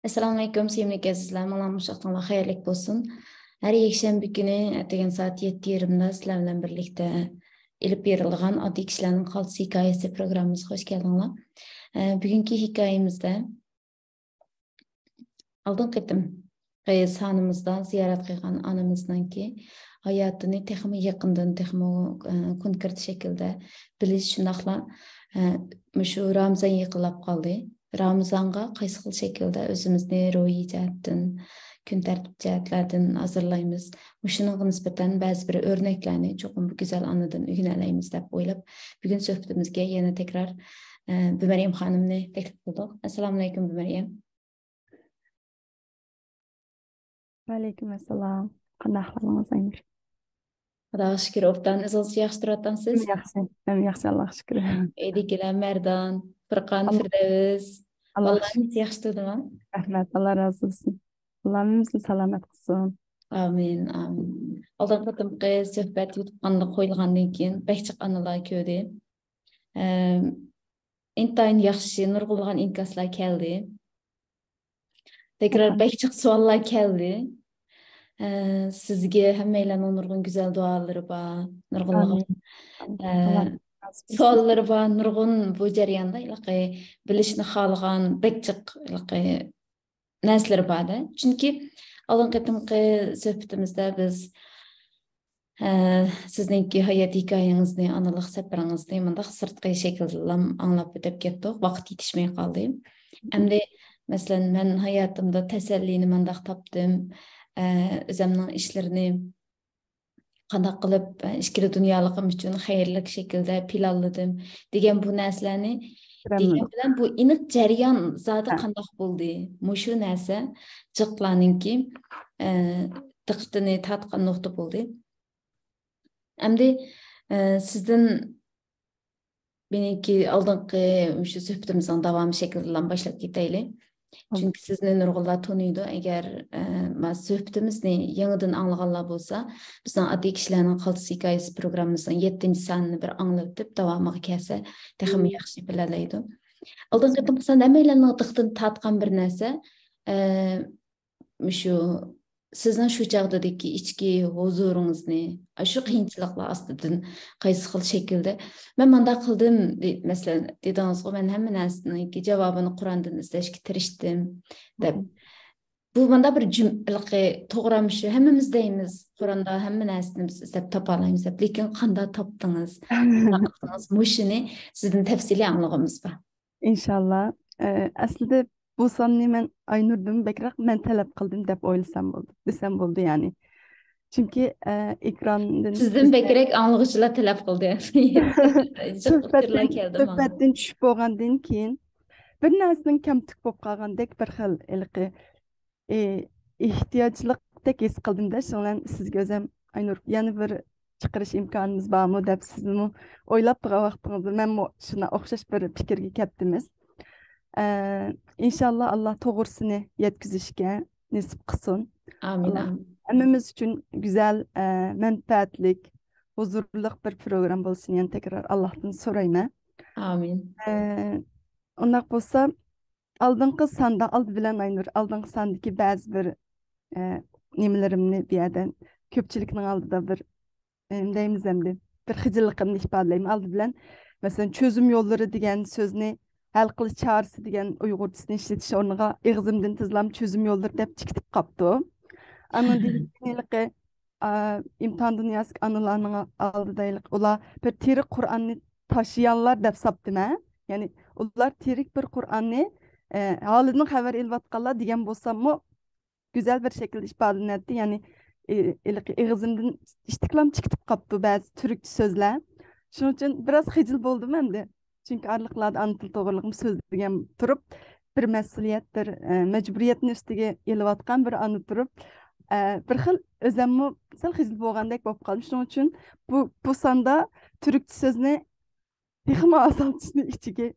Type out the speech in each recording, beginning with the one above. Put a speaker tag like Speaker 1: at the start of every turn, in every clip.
Speaker 1: Assalamu alaikum sevgili azizlar. Malam muşaqtanlar hayırlık olsun. Her yekşembe günü ertegen saat 7:20'da sizler bilen birlikte ilip berilgan Adil Kişilerin Kaltısı Hikayesi programımıza hoş geldinler. Bugünkü hikayemizde aldın qitim Qayız hanımızdan ziyaret kılgan anamızdan ki hayatını texmi yakından texmi konkret şekilde biliş şundaqla şu Ramazan yıkılap kaldı. Ramazanға qayсы xil şekilde özümüzni ruhi jihatdan, kun tartib jihatlardan hazırlaymiz. Muşununğa nisbeten ba'zi bir örneklerini çoxum bu güzel anıdan öğreneleymiz dep oylap, bugün söhbetimizge yana tekrar Bümeryem hanımni teklif kıldık. Assalamu alaikum Bümeryem.
Speaker 2: Aleykümselam. Qanday ahvalыңыз, Aynur?
Speaker 1: Xudoga shukr, obdan o'zingiz yaxshi turyotamsiz?
Speaker 2: Yaxshi, Allohga shukr.
Speaker 1: Eydikilar Merdan, Furqan,
Speaker 2: Allah
Speaker 1: Firdevs.
Speaker 2: Allohga shukr.
Speaker 1: Vallahi yaxshi turdimi?
Speaker 2: Rahmat, Allah razı olsun. Allah hemimizni salomat qilsin.
Speaker 1: Amin, amin. Aldan qatimqi söhbət YouTube'da qo'yilgandan keyin behchiq analar ko'rdi. Intayin yaxshi nurg'ulg'an inkaslar keldi. Tekrar behchiq savollar keldi. Sizge hammaylarning nurg'un güzel duaları var, nurg'unlig'im.
Speaker 2: Allah razı olsun.
Speaker 1: Sualları var, nurg'un bu jarayonda bilishni xohlagan behchiq narsalar bor. Chunki oldin qatimqi suhbatimizda biz sizningki hayot hikoyangizni, onalik safaringizni mundaq sirtqi shaklda anglab o'tib ketdik. Vaqt yetishmay qoldi. Endi masalan men hayotimda tasallini mundaq topdim. O'zimning ishlarini qanday qilib ichki dunyoligim uchun xayrli shaklda planladim degan bu narsalarni degan bilan bu aniq jarayon zoti qanday bo'ldi? Mushu narsa jiqlarningki diqqatini tortgan nuqta bo'ldi. Endi sizdan benimki oldingi shu suhbatimizning davomi shaklida boshlab ketaylik. Çünkü sizni nurg'unlar tanıydı. Eğer söhbetimizni yanıdan anlaganlar bolsa, bizning Adil Kişilerin Kaltısı Hikayesi programımızın 7. sanını bir anlayıp davamıga kelsa, texmi yaxshi bilalaydi. Oldin qatim qilsan, hammalarning diqqatini tortgan bir narsa, shu sizning shu chaqdagi ichki huzuringizni, shu qiyinchiliklar ostidan qaysi xil shaklda men manda qildim, masalan, dedingiz-ku, men hamma narsaning javobini Qur'ondan izlashga tirishdim deb. Bu manda bir jumlaga to'g'rimi shu? Hammamiz deymiz, Qur'onda hamma narsani biz izlab topa olamiz deb. Lekin qanday topdingiz? Mushuni sizdan tafsiliy anglag'imiz bor.
Speaker 2: İnşallah. Aslında bu sanni men Aynur'dum bekrak men talep kıldım dep oylasam oldu. Desem oldu yani. Çünkü ekrandan
Speaker 1: Sizden bekerek anlıqçılar talep qildi.
Speaker 2: Söhbetden tushib bo'lgandan keyin bir narsaning kamtik bo'lib qolgandek bir xil ilqi ehtiyojliqdek his qildim-da, shundan sizga o'zim Aynur yana bir chiqarish imkonimiz bormi deb sizni o'ylab turgan vaqtingizda men shuna o'xshash bir fikrga kelibdimiz. İnşallah Allah to'g'risini yetkazishga nasib qilsin.
Speaker 1: Amin.
Speaker 2: Hammamiz uchun güzel, menfaatlik, huzurli bir program bo'lsin. Yani tekrar Allah'tan so'rayman.
Speaker 1: Amin.
Speaker 2: Undaq bo'lsa, oldingi sonda oldi bilan Aynur, oldingi sondagi ba'zi bir nemelerimni bu yerdan ko'pchilikning oldida bir deymiz endi bir xijilligimni ifodalayman. Oldi bilan masalan çözüm yolları degan so'zni hal qilish chorasi degan uyg'urchasini ishlatish o'rniga ig'zimdan tizlam çözüm yolları deb chikitib qopdi. Anın dinliqi imtihan dünyası anılarının aldıdaylık. Ola bir tirik Kur'an'ı taşıyanlar dep sapdım ha. Yani onlar tirik bir Kur'an'ı halinin haber ilvatqallar diyen bolsam mı güzel bir şekilde ifadelenedi. Yani ağzımdan istiklam çıkıp kaptı bazı Türkçe sözler. Şunun için biraz hicil buldum hem de. Çünkü arlıklarda anıtıl doğruluğum söz diyen durup bir mesuliyet, bir mecburiyetin üstüge ilvatkan bir anı durup bir xil özümü sal hizil bo'lgandek bo'lib qoldim. Shuning uchun bu sonda turkcha so'zni texmi asaltishni ichiga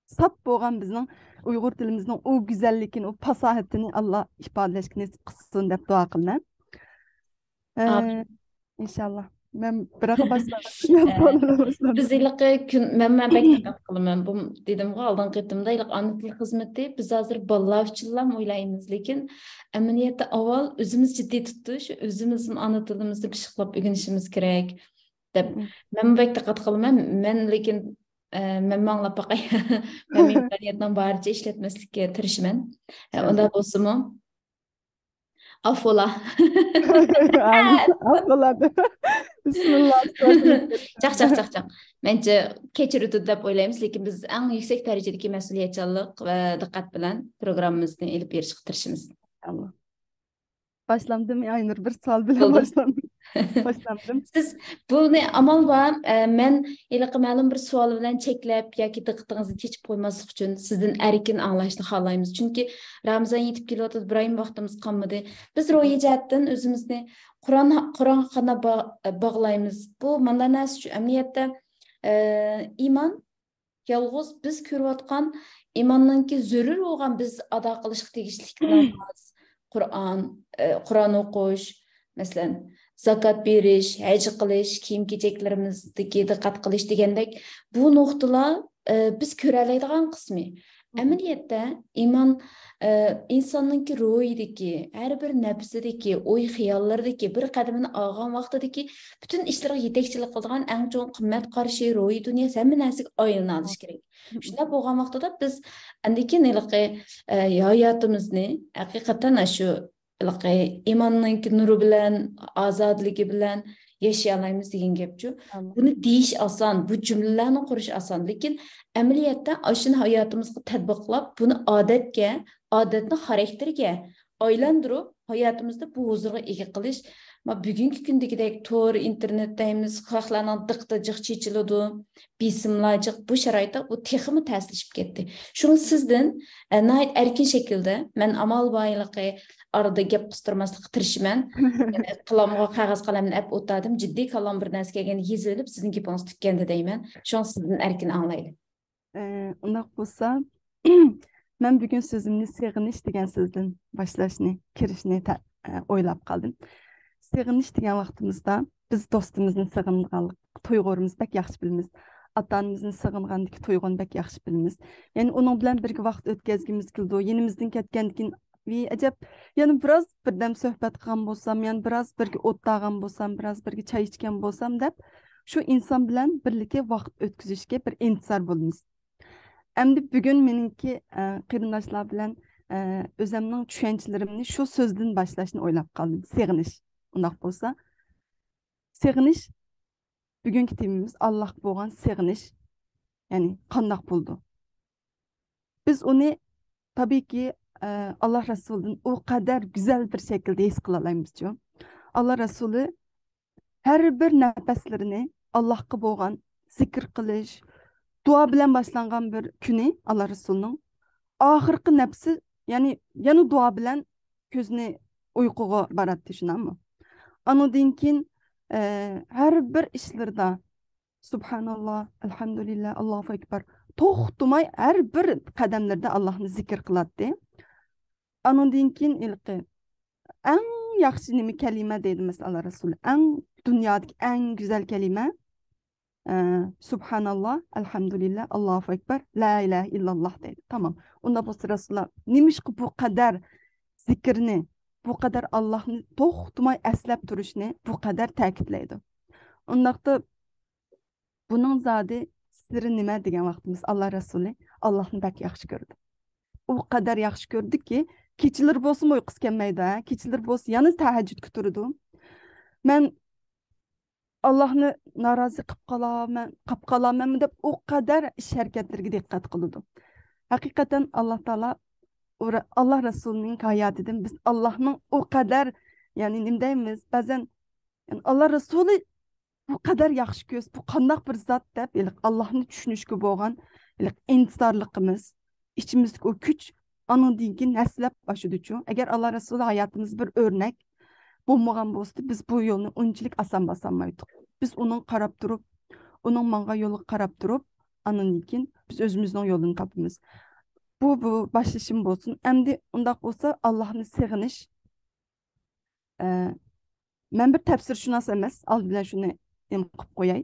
Speaker 2: sap bo'lgan bizning Uyg'ur tilimizning o go'zalligini, o fasohatini Allah ifodalashga nasib qilsin deb duo qilaman. İnşallah. Ben bırağa başladım.
Speaker 1: Biz iliqi kun men bek diqqat qilaman. Bu dedim go aldan qetimda iliq ana til xizmeti biz hozir bolalar uchunlam o'ylaymiz, lekin amaliyotda avval o'zimiz jiddiy tutish, o'zimizning ana tilimizni pishiqlab o'rganishimiz kerak deb. Men bek diqqat qilaman. Men lekin men anglab baqay. Men imkoniyatdan baricha ishlatmaslikka tirishaman. Unda bo'lsa-mu affola.
Speaker 2: Affola. Bismillah.
Speaker 1: Çaq. Bence keçirdi deb o'ylaymiz, lekin biz eng yuksak darajadagi mas'uliyatchanlik va diqqat bilan programmamizni elib berishga tirishamiz.
Speaker 2: Allah. Başlandım ya Aynur bir sual bile
Speaker 1: Oldu.
Speaker 2: başlandım.
Speaker 1: Siz bunu amal var. Men iliqi ma'lum bir savol bilan cheklab yoki diqqatingizni chechib qo'ymaslik uchun sizdan erkin anglashni xohlaymiz. Chunki Ramazon yetib kelyapti, bir oyim vaqtimiz qolmadi. Biz ro'yi jihatdan o'zimizni Qur'onga bog'laymiz. Bu mana narsa amaliyotda iymon yolg'iz biz ko'rayotgan iymonninki zarur bo'lgan biz ado qilishga tegishli namoz, Qur'on o'qish, masalan, zakat berish, haj qilish, kiyim-kechaklarimizdagi diqqat qilish degandek bu nuqtalar biz ko'ra oladigan qismi. Amaliyotda iymon insonninki ruhidagi, har bir nafsidagi, o'y xiyollardagi bir qadamini olgan vaqtidagi butun ishlarga yetakchilik qiladigan eng chong qimmat qarashi ruhiy dunyosi hamma narsaga aylana olish kerak. Shunday bo'lgan vaqtida biz andikin hayotimizni haqiqatan shu iymonninki nuri bilan, ozodligi bilan yashay olamiz degan gapchu. Buni deyish oson, bu jumlalarni qurish oson, lekin amaliyotda shuni hayotimizga tatbiqlab, buni odatni xarakterga aylantirib, hayotimizda bu huzurga ega qilish. Bugungi kundagidek to'r internetdaymiz, xalqlarning diqqati jiq chechiladi, besimlar bu sharoitda bu texmi ta'sirlashib ketdi. Shuni sizdan erkin shaklda men amal boyliqi arada gap qistirmaslikqa tirishaman. Qalamga qog'oz qalamni olib o'tadim, jiddiy kalom bir narsa kelganda yezilib, sizning gapingiz tukkanda deyman. Shuni sizdan erkin anglaylik.
Speaker 2: Undaq bo'lsa, men bugun so'zimni sig'inish degan so'zdan boshlashni, kirishni o'ylab qoldim. Sig'inish degan vaqtimizda biz do'stimizni sig'inganlik tuyg'urimiz bak yaxshi bilamiz. Ata-onamizni sig'ingandagi tuyg'uni bak yaxshi bilamiz. Ya'ni uning bilan birga vaqt o'tkazgimiz keldi. Yenimizdan ketgandan keyin ajab, yani biraz birdam suhbat qilgan bo'lsam, yani biraz birga o't tag'an bo'lsam, biraz birga choy ichgan bo'lsam deb shu inson bilan birlikda vaqt o'tkazishga bir intizor bo'lamiz. Endi bugun meningki qarindoshlar bilan o'zimning tushunchalarimni shu so'zdan boshlashni o'ylab qoldim. Sig'inish. Undaq bo'lsa, sig'inish bugungi temamiz Allohga bo'lgan sig'inish. Ya'ni qandoq bo'ldi? Biz uni tabiiyki Allah Resulü'nün o kadar güzel bir şekilde his kılalayımızcı. Allah Resulü her bir nefeslerini Allah'a boğan, zikir kılış, dua bilen başlangan bir günü Allah Resulü'nün ahırkı nefsi yani dua bilen gözünü uykuğa barat düşünen mi? Onu dinkin her bir işlerde Subhanallah, Elhamdülillah, Allahu Ekber toxtumay her bir kademlerde Allah'ını zikir kılattı. Anondan keyin ilqi eng yaxshi nima kalima deydi mesela Rasul. Eng dunyodagi eng go'zal kalima Subhanallah, Elhamdülillah, Allahu Ekber, La ilahe illallah deydi. Tamam. Onda bu Rasulullah nimishqi bu kadar zikrni, bu kadar Allah'ni to'xtamay eslab turishni bu kadar ta'kidlaydi. Ondaqda bunun zodi siri nima degan vaqtimiz Allah Rasuli Allohni bak yaxshi ko'rdi. O kadar yaxshi ko'rdi ki kechilar bo'lsin uyqusi kelmaydi, kechilar bo'lsin yana tahajjudga turdi. Men Allohni norozi qilib qolaman deb o kadar ish harakatlarga diqqat qildi. Haqiqatan Alloh taolo Allah Rasulining hayotidan biz Allohning o kadar yani nima deymiz, ba'zan Allah Rasuli bu kadar yaxshi ko'z, bu qandoq bir zot deb Allohni tushunishga bo'lgan intizorligimiz, içimizdeki o güç anın dinkin neslep başıdıçı. Eğer Allah Resulü hayatımız bir örnek bulmagan bolsa biz bu yolunu unchilik asan basamaydık. Biz onun qarab durup, onun manga yolu qarab durup anın dinkin biz özümüzün yolunu tapımız. Bu başlaşım bolsun. Endi undaq olsa Allah'ını sig'inish. Men bir tefsir şunas emas, al bilen şunu qilib qo'yay.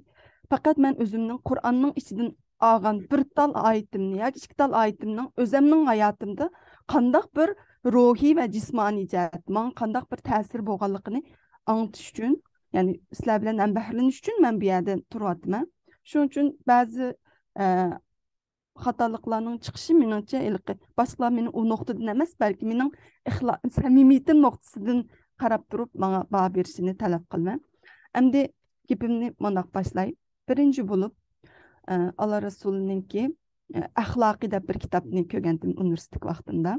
Speaker 2: Faqat men o'zimning Qur'onning ichidan olgan bir tal oyatimni yoki ikki tal oyatimning o'zimning hayotimda qandoq bir ruhiy va jismoniy jihat man qandoq bir ta'sir bo'lganligini anglatish uchun, ya'ni sizlar bilan ham bahrlanish uchun men bu yerda turyapman. Shuning uchun ba'zi xatoliklarning chiqishi meningcha boshqalar meni u nuqtadan emas, balki mening samimiyatim nuqtasidan qarab turib menga baho berishini talab qilaman. Endi gapimni bundoq boshlay. Birinchi bo'lib Allah Rasulininki axloqiy deb bir kitobni ko'rgandim universitet vaqtimda.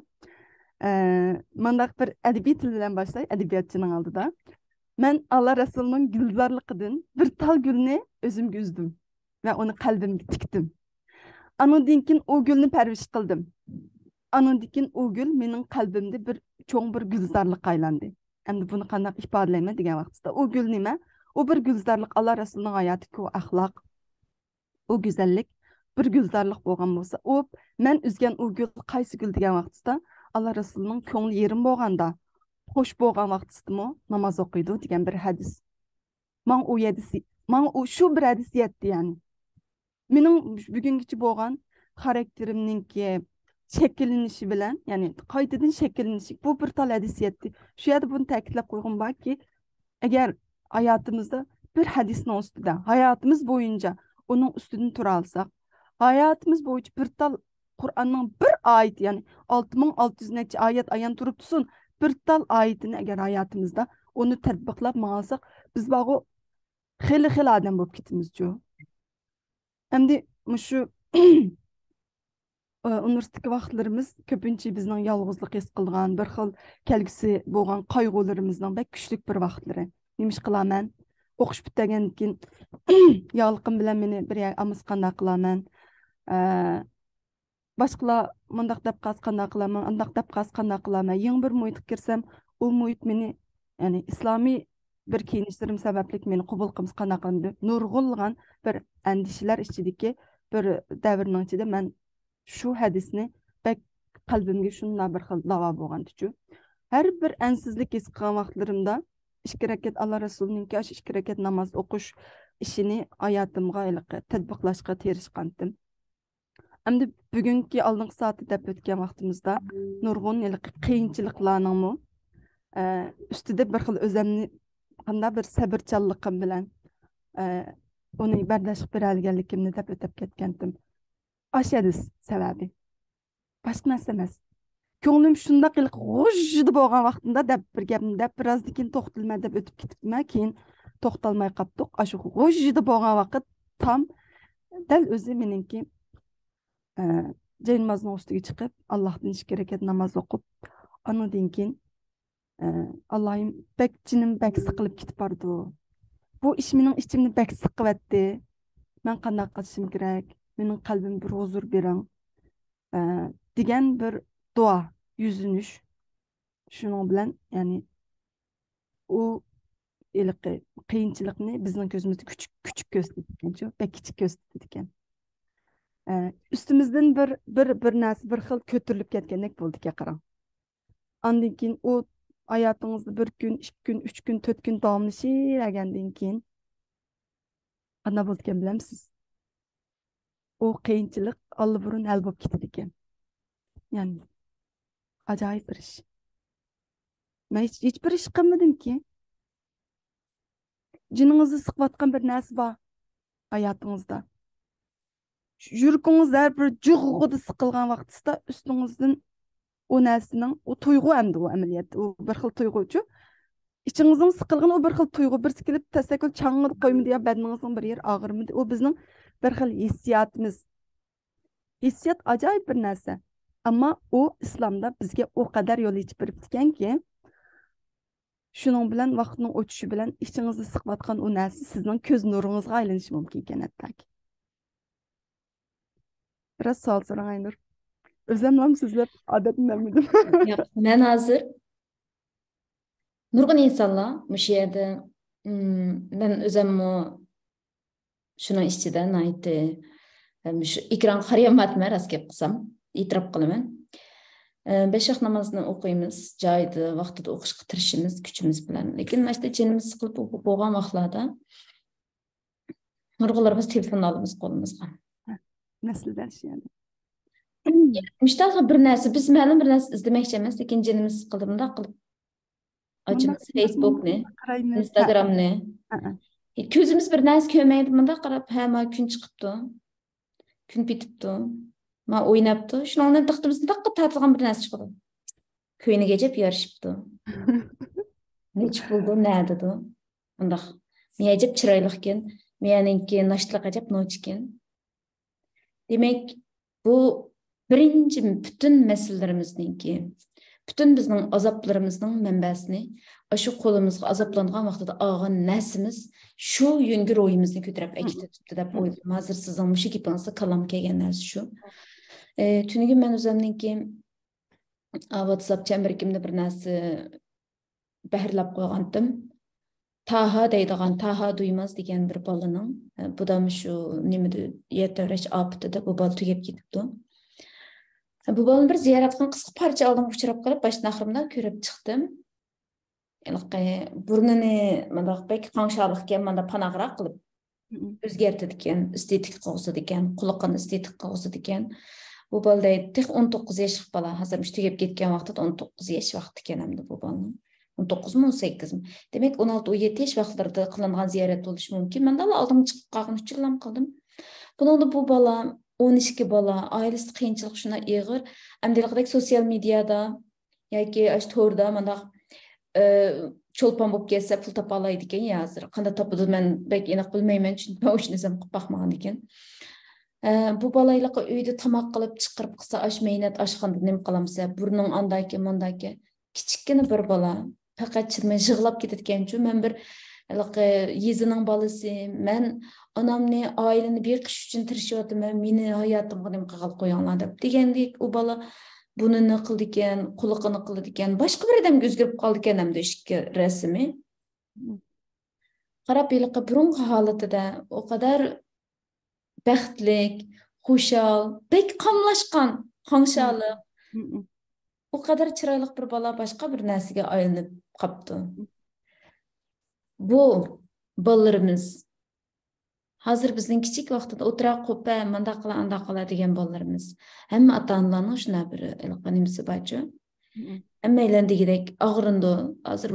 Speaker 2: Bundoq bir adabiy til bilan boshlay, adabiyotchining oldida. Men Allah Rasulining gulzorligidan bir tal gulni o'zimga uzdim va uni qalbimga tikdim. Anundan keyin o gülni perviş qildim. Anundan keyin o gül mening qalbimda bir cho'ng bir gulzorlik aylandi. Endi buni qanday ifodalayman degan vaqtda o gül nima? O bir gulzorlik Allah Rasulining hayotidagi o axloq, o go'zallik bir gulzorlik bo'lgan bo'lsa, o men uzgan o gül qaysi gül degan vaqtda Allah Rasulining ko'ngli yerim bo'lganda, xo'sh bo'lgan vaqtidami namoz o'qiydi degan bir hadis. Men o shu bir hadis yetdi yani. Mening bugungacha bo'lgan xarakterimninki shakllanishi bilan, ya'ni qaytadan shakllanishi bu bir tal hadisiyatdi. Shu yerda buni ta'kidlab qo'ygim borki, agar hayotimizda bir hadisning ustida, hayotimiz bo'yicha uning ustidan tura olsak, hayotimiz bo'yicha bir tal Qur'onning bir oyat, ya'ni 6600 necha oyat ayon turib tursin, bir tal oyatini agar hayotimizda uni tatbiqlab ma'alsak, biz bog'u xili odam bo'lib ketimiz-ku. Endi shu universitet vaqtlarimiz ko'pincha bizning yolg'izlik his qilgan, bir xil kelgusi bo'lgan qayg'ularimizning bek kuchlik bir vaqtlari. Nimish qilaman? O'qish bitgandan keyin yolqin bilan meni bir amiz qanday qilaman? Boshqalar mundaq deb qanday qilaman, undaq deb qanday qilaman? Yangi bir muhitga kirsam, u muhit meni, ya'ni islomiy bir kiyinishlerim sababli meni qabul qilmas qanday qildi? Nurg'ulg'an bir andishalar ichidagi bir davrning ichida men shu hadisni bek qalbimga shunday bir xil davo bo'lgandichu. Har bir ansizlik his qilgan vaqtlarimda 2 rakat Allah Rasulining kash 2 rakat namoz o'qish ishini hayotimga tatbiqlashga tirishgandim. Endi bugungi oldingi soatda deb o'tgan vaqtimizda nurg'un qiyinchiliklarning ustida bir xil o'zimni qanday bir sabrchanligim bilan uni bardashib beralganligimni deb o'tib ketgandim. Aşadis sebebi. Başka narsa emas. Ko'nglim shunda qilib g'ujjidi bo'lgan vaqtimda deb bir gapni deb birozdan keyin to'xtalma deb o'tib ketibman, keyin to'xtalmay qoldik. Shu g'ujjidi bo'lgan vaqt tam dal o'zi meningki namozning ustiga chiqib, Allohdan 2 rakat namoz o'qib, undan keyin Allohim bek jinim bek siqilib ketib bordi. Bu ish mening ichimni bek siqyapti. Men qanday qilishim kerak? Mening qalbim bir huzur bering degan bir duo, yuzinish. Shuning bilan, ya'ni u qiyinchilikni bizning ko'zimizda küçük ko'rsatgan, bek kichik ko'rsatdi ekan. Ustimizdan bir narsa bir xil ko'tarilib ketgandek bo'ldi qarang. Ondan keyin u hayotingizda 1 kun, 2 kun, 3 kun, 4 kun davomlashagandan keyin qanday bo'ldi ekan bilamsiz? O qiyinchilik allaburun hal bo'lib ketdi ekan. Yani acayip bir ish. Men hech bir ish qilmadimki. Jiningizni siqayotgan bir narsa bor hayotingizda. Yurgingiz har bir jug'ida siqilgan vaqtida ustingizdan o narsaning o tuyg'u endi o amaliyat, o bir xil tuyg'uchu. İçinizin sıkılgın o bir xil tuyg'u, bir sikilib tasakul çang'ib qo'ymadi ya badningizning bir yer og'irmidi. O bizning bir xil hissiyatimiz. Hissiyat acayip bir narsa. Ama o İslamda bizga o kadar yo'l yechib beribdikanki, shuning bilan vaqtning o'tishi bilan ichingizni siqayotgan o narsa sizning ko'z nuringizga aylanishi mumkin ekan hattoki. Biraz savol so'rang Aynur. O'zim ham sizlab odatlanmadim.
Speaker 1: Yo'q, men hozir nurg'un insonlar mush yerda men o'zim shuni ichida aytdi. Shu ekran qarayapman, rost gap qilsam, e'tirof qilaman. 5 vaqt namozni o'qiymiz, joyida, vaqtida o'qishga tirishimiz kuchimiz bilan. Lekin mana shu jinimiz siqilib bo'lgan vaqtlarda Nurg'ularimiz telefon alamiz qo'limizga.
Speaker 2: Nesilden şey yani.
Speaker 1: Müştaq bir narsa, biz ma'lum bir narsa izdemoqchi emas, lekin jinimiz siqildi. Bundoq qilib
Speaker 2: Bundak
Speaker 1: ochamiz Facebook'ni,
Speaker 2: karayımız.
Speaker 1: Instagram'ni.
Speaker 2: Ha.
Speaker 1: Ko'zimiz bir narsa ko'rmaydi. Bundoq qarab, ha, ma kun chiqibdi, kun bitibdi, ma o'ynabdi. Shuningdan diqqatimizni daqqa tortilgan bir narsa chiqadi. Ko'yni gejib yarishibdi. Nech bo'ldi, nadidu. Bundoq. Miyajib chiroyli ekan, miyaninki nashtliq ajab noch ekan. Demek bu birinci bütün meselelerimizninki, bütün bizning azaplarımızның manbasini, şu kolumuzga azaplangan vaqtida algan nasimiz şu yöngü royimizni ko'tarib akitibdi deb o'ylayman. Hozir sizning mushu gapingizda kalam kelgan narsa shu. Tuniga men o'zimninki WhatsApp chamberkimda bir narsa bahrlab qo'ygandim. Taha deydigan, Taha duymaz degan bir bolaning, bu da shu nimada yetavrash optida bu bola tugab ketibdi. Bu bolani bir ziyoratga qisqa parcha oldin uchrab qolib, boshdan oxirimda ko'rib chiqdim. Burnini mundaq bek qanshaliq ekan, manda panoqroq qilib o'zgartirdi ekan, estetik qildi ekan, quloqini estetik qildi ekan. Bu bola 19 yoshlik bola, hozir tugab ketgan vaqtida 19 yosh vaqt ekan hamda bu bolaning. 19 mu 18 mi? Demek 16-17 yaş vaqtlarda qilingan ziyorat bo'lishi mumkin. Men de aldım chiqib qolgan uchun qildim. Buningda bu bola 12 bola, ailesi qiyinchilik shuna ig'ir. Amdiliqdek sosyal medyada yoki to'rda manda cho'lpon bo'lib kelsa pul topa oladi ekan hozir. Qanday topadi men bek aniq bilmayman, chunki men o'shni ham qilib boqmagan ekan. Bu bolalarga uyda tamoq qilib chiqarib qilsa, ash mehnat ashxonada nima qilamsa, burning andaki mandaki kichikgina bir bola faqat chirmay yig'lab ketayotganchu, men bir yezining bolasi, men onamni oilani beqish uchun tirishyapman, meni hayotimga nima qilib qo'yinglar deb degandek u bola buni nima qildi ekan, quliqini qildi ekan, boshqa bir odamga o'zgarib qoldi ekan hamda ishki rasmi. Qarab yiliqi burungi holatida o kadar baxtlik, xushal, bek qamlashgan, qanshaliq, o kadar chiroyli bir bola boshqa bir narsaga aylanib qolibdi. Bu bolalarimiz hozir bizning kichik vaqtida o'tira qo'pa, manda qila, anda qila degan bolalarimiz. Hamma ota-onalarning shuna bir ilqonimisi borchu. Hammalar degidek og'rindi. Hozir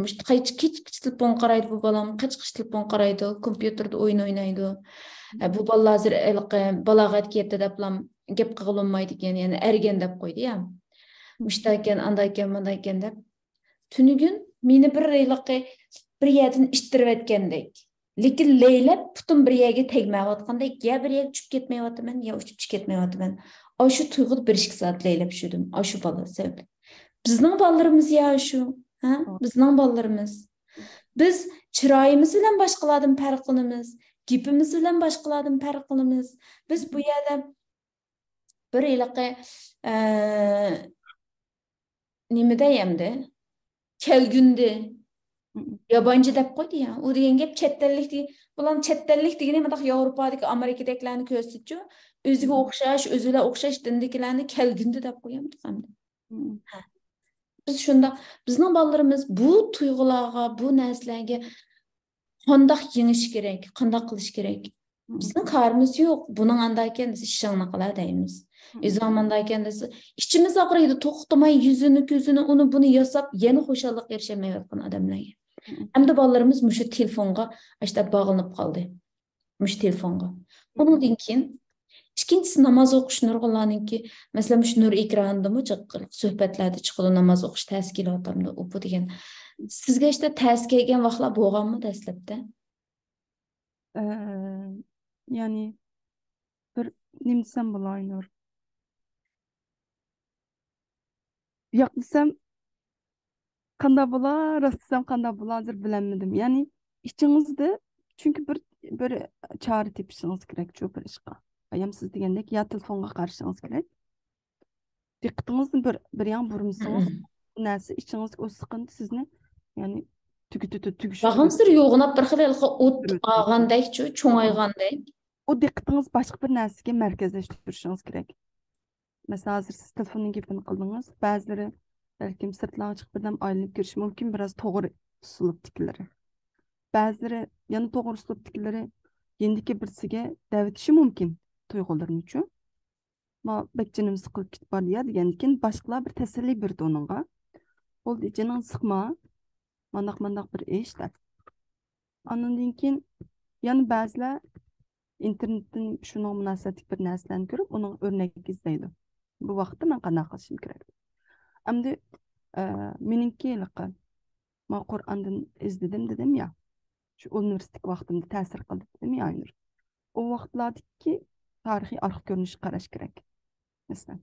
Speaker 1: kech telefon qaraydi bu bolam, qach telefon qaraydi, kompyuterda o'yin o'ynaydi. Bu bolalar hozir balog'atga yetdi deb gap qilolmaydi ekan, ya'ni ergan deb qo'ydi ya. Mushta ekan, anda ekan, manda ekan deb. Tunigun meni bir yerdan ishtirib etgandek. Lekin leylab butun bir yerga tegmayotgandek, ya bir yerga tushib ketmayotman, ya uchib chiqib ketmayotman. Shu tuyg'uni 1-2 soat leylab yurdim. Shu bola sabab. Bizning bolalarimiz ya shu, ha? Bizning bolalarimiz. Biz chiroyimiz bilan boshqalardan farq qilamiz, gapimiz bilan boshqalardan farq qilamiz. Biz bu yerda bir nima deyamdi? Kelgundi yabancı deb qo'ydi ya. U degan gap chet ellik, bular chet ellik degani mana Yevropadagi, Amerikadagilarni ko'rsatchu, o'ziga o'xshash, o'zilar o'xshash dindagilarni kelgundi deb qo'yamiz hamda. Biz shunda bizning bolalarimiz bu tuyg'ularga, bu narsalarga qanday yengish kerak, qanday qilish kerak? Bizning qarimiz yo'q. Buning andakan biz ishingni qilar deymiz. Zamandakan desa, ichimiz og'riydi, to'xtamay yuzini, ko'zini, uni buni yasab, yana xo'shallik erishamayotgan odamlarga. Hamda bolalarimiz mushu telefonga işte bağlanıp kaldı. Mush telefonga. Bundan keyin ikkinchisi namoz o'qish nurg'unlarninki, masalan, mush nur ekranidami suhbatlarda chiqadi namoz o'qish tashkilotimda u bu degan. Sizga işte ta'sir kelgan vaqtlar bo'lganmi dastlabda?
Speaker 2: Yani bir nima desam bo'lar? Yoqlasam qanday bo'lar, rostsam qanday bo'lar hozir bilmadim. Yani ichingizda çünkü bir çare tepishingiz kerak shu bir ishga. Ayam siz degandek ya telefonga qarishingiz kerak. Diqqatingizni bir yan burmsangiz, narsa ichingizga o'z siqindi sizni, yani tugishtiradi.
Speaker 1: Bag'amsir yo'g'inab bir xil o't olgandek-chu, cho'ng'aygandek.
Speaker 2: O diqqatingiz boshqa bir narsaga markazlashtirishingiz kerak. Mesela hozir siz telefonning gapini qildingiz, ba'zilari balkim sirtlarga chiqib birdan aylanib kirishi mumkin, biroz to'g'ri uslubdikilari. Ba'zilari yana to'g'ri uslubdikilari Yendiki birisiga davetishi mumkin tuyg'ularni uchun. Ma bekçinimiz qilib ketib bor ya degandan boshqalar bir tasalli berdi onunğa. Bo'ldi, jining siqma. Mandaq bir ish deb. Ondan keyin yana ba'zilar internetdan shuning munosabatli bir narsalarni ko'rib, uning o'rnak izlaydi. Bu vaqtda men qanday qilishim kerak? Endi meningki men Qur'ondan izladim dedim ya. Şu universitet vaqtimda ta'sir qildi dedim ya. O vaqtlardagi tarixiy arxiv ko'rinish qarash kerak. Masalan,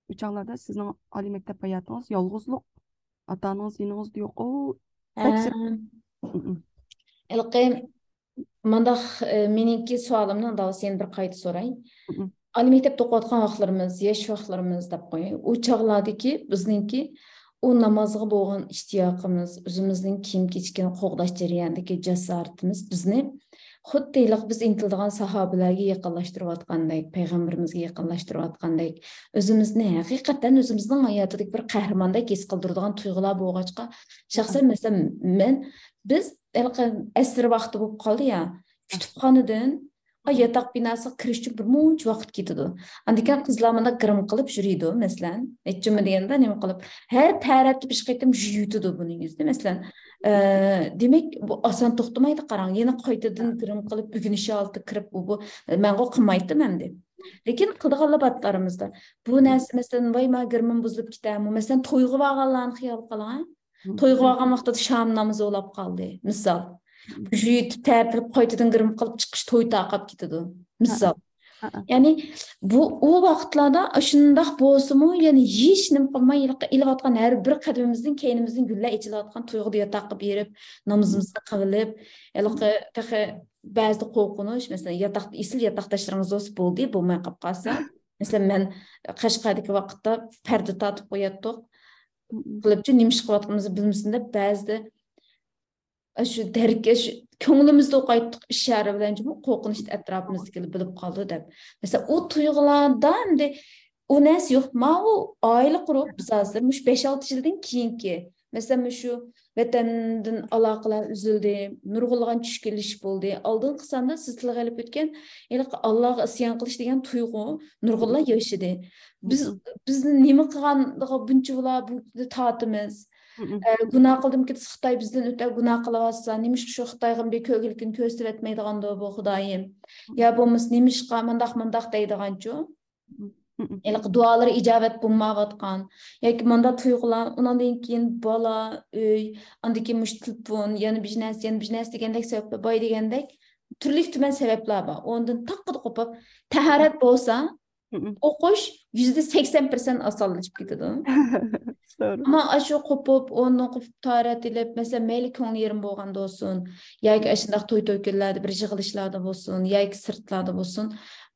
Speaker 2: bu chog'larda sizning oliy maktab hayotingiz yolg'izlik, ota-onangiz, yeningiz yo'q. O
Speaker 1: Ilqi mandaq meningki sualimni da sen bir qayta so'ray. Ali mektepte o'qiyotgan vaqtlarimiz, yosh vaqtlarimiz deb qo'y. U chog'lardagi bizningki u namozga bo'lgan ishtiyoqimiz, o'zimizning kiyim-kechikni qo'g'dash jarayonidagi jasoratimiz bizni xuddiylik biz intildigan sahobalarga yaqinlashtirayotgandek, payg'ambarimizga yaqinlashtirayotgandek, o'zimizni haqiqatan o'zimizning hayotidagi bir qahramondek his qildiradigan tuyg'ular bo'lg'achqa, shaxsan masalan biz asr vaqti bo'lib qoldi ya, kutubxonadan yatak binası kirish uchun bir muncha vaqt ketadi. Andikan qizlar mana girim qilib yuriydi, masalan, nechimi deganda nima qilib, har tarafga bir qaytim yutadi buning yuzida. Masalan, demak bu oson to'xtamaydi, qarang, yana qaytadan girim qilib bugunishi olti kirib bu menga qilmaydi endi. Lekin qildiganlar batlarimizda bu narsa masalan voy ma girmim buzilib ketami, masalan to'yg'ib olganlarni xiyol qiling. To'yg'ib olgan vaqtda sham namozi o'lab qoldi, misol. Jüyütüp tertilip qaytadan girim qılıp çıkış toy taqap ketidi. Misal. Yani bu o vaqtlarda şundaq bolsumu, yani hiç nim qilmay ilayotgan har bir qadamimizning keynimizning gulla ichilayotgan to'yg'ida yotaqqa berib, namozimizni qilib, taxi ba'zi qo'rqinish, masalan, yotoqda isil yotoqdashlaringiz bo'ldi, bo'lmay qolib qolsa, masalan, men Qashqardagi vaqtda parda tatib qo'yatdik. Qilibchi nimish qilayotganimizni bilmasin deb ba'zida şu derkeş ko'nglimizda o'qaytdik ishora bilan qo'rqinchni atrofimizda bilib qoldi deb. Mesela o tuyg'ularda endi u narsa yo'q. Ma u oila qurib biz hozir 5-6 yildan keyingi mesela şu vatandan aloqalar uzildi, nurg'ulg'an tushkilish bo'ldi. Oldin qisanda siz tilga olib o'tgan Allohga isyon qilish degan tuyg'u nurg'ullar yoshidi. Bizni nima qilganligiga buncha bular bu tatimiz. Günah qildim ki Xitoy bizden o'ta günah qilyapsa, nimish shu Xitoyga bir ko'gilkin ko'rsatib etmaydiganda bu Xudoyim. Ya bo'lmas nimishqa mandaq deydiganchu. Eliq duolar ijobat bo'lmayotgan yoki manda tuyg'ular, undan keyin bola, uy, andiki mush telefon, yana biznes degandek sabab boy degandek turli tuman sabablar bor. Ondan taqqid qopib tahorat bo'lsa, o'qish %80% osonlashib ketadi. Ama aşağı kopup, onu kopup taharet edip, mesela meyli ko'ngli yerim bo'lganda olsun, yoki ashundaq to'y kunlarda bir yig'ilishlarda bo'lsin, yoki sirtlarda bo'lsin,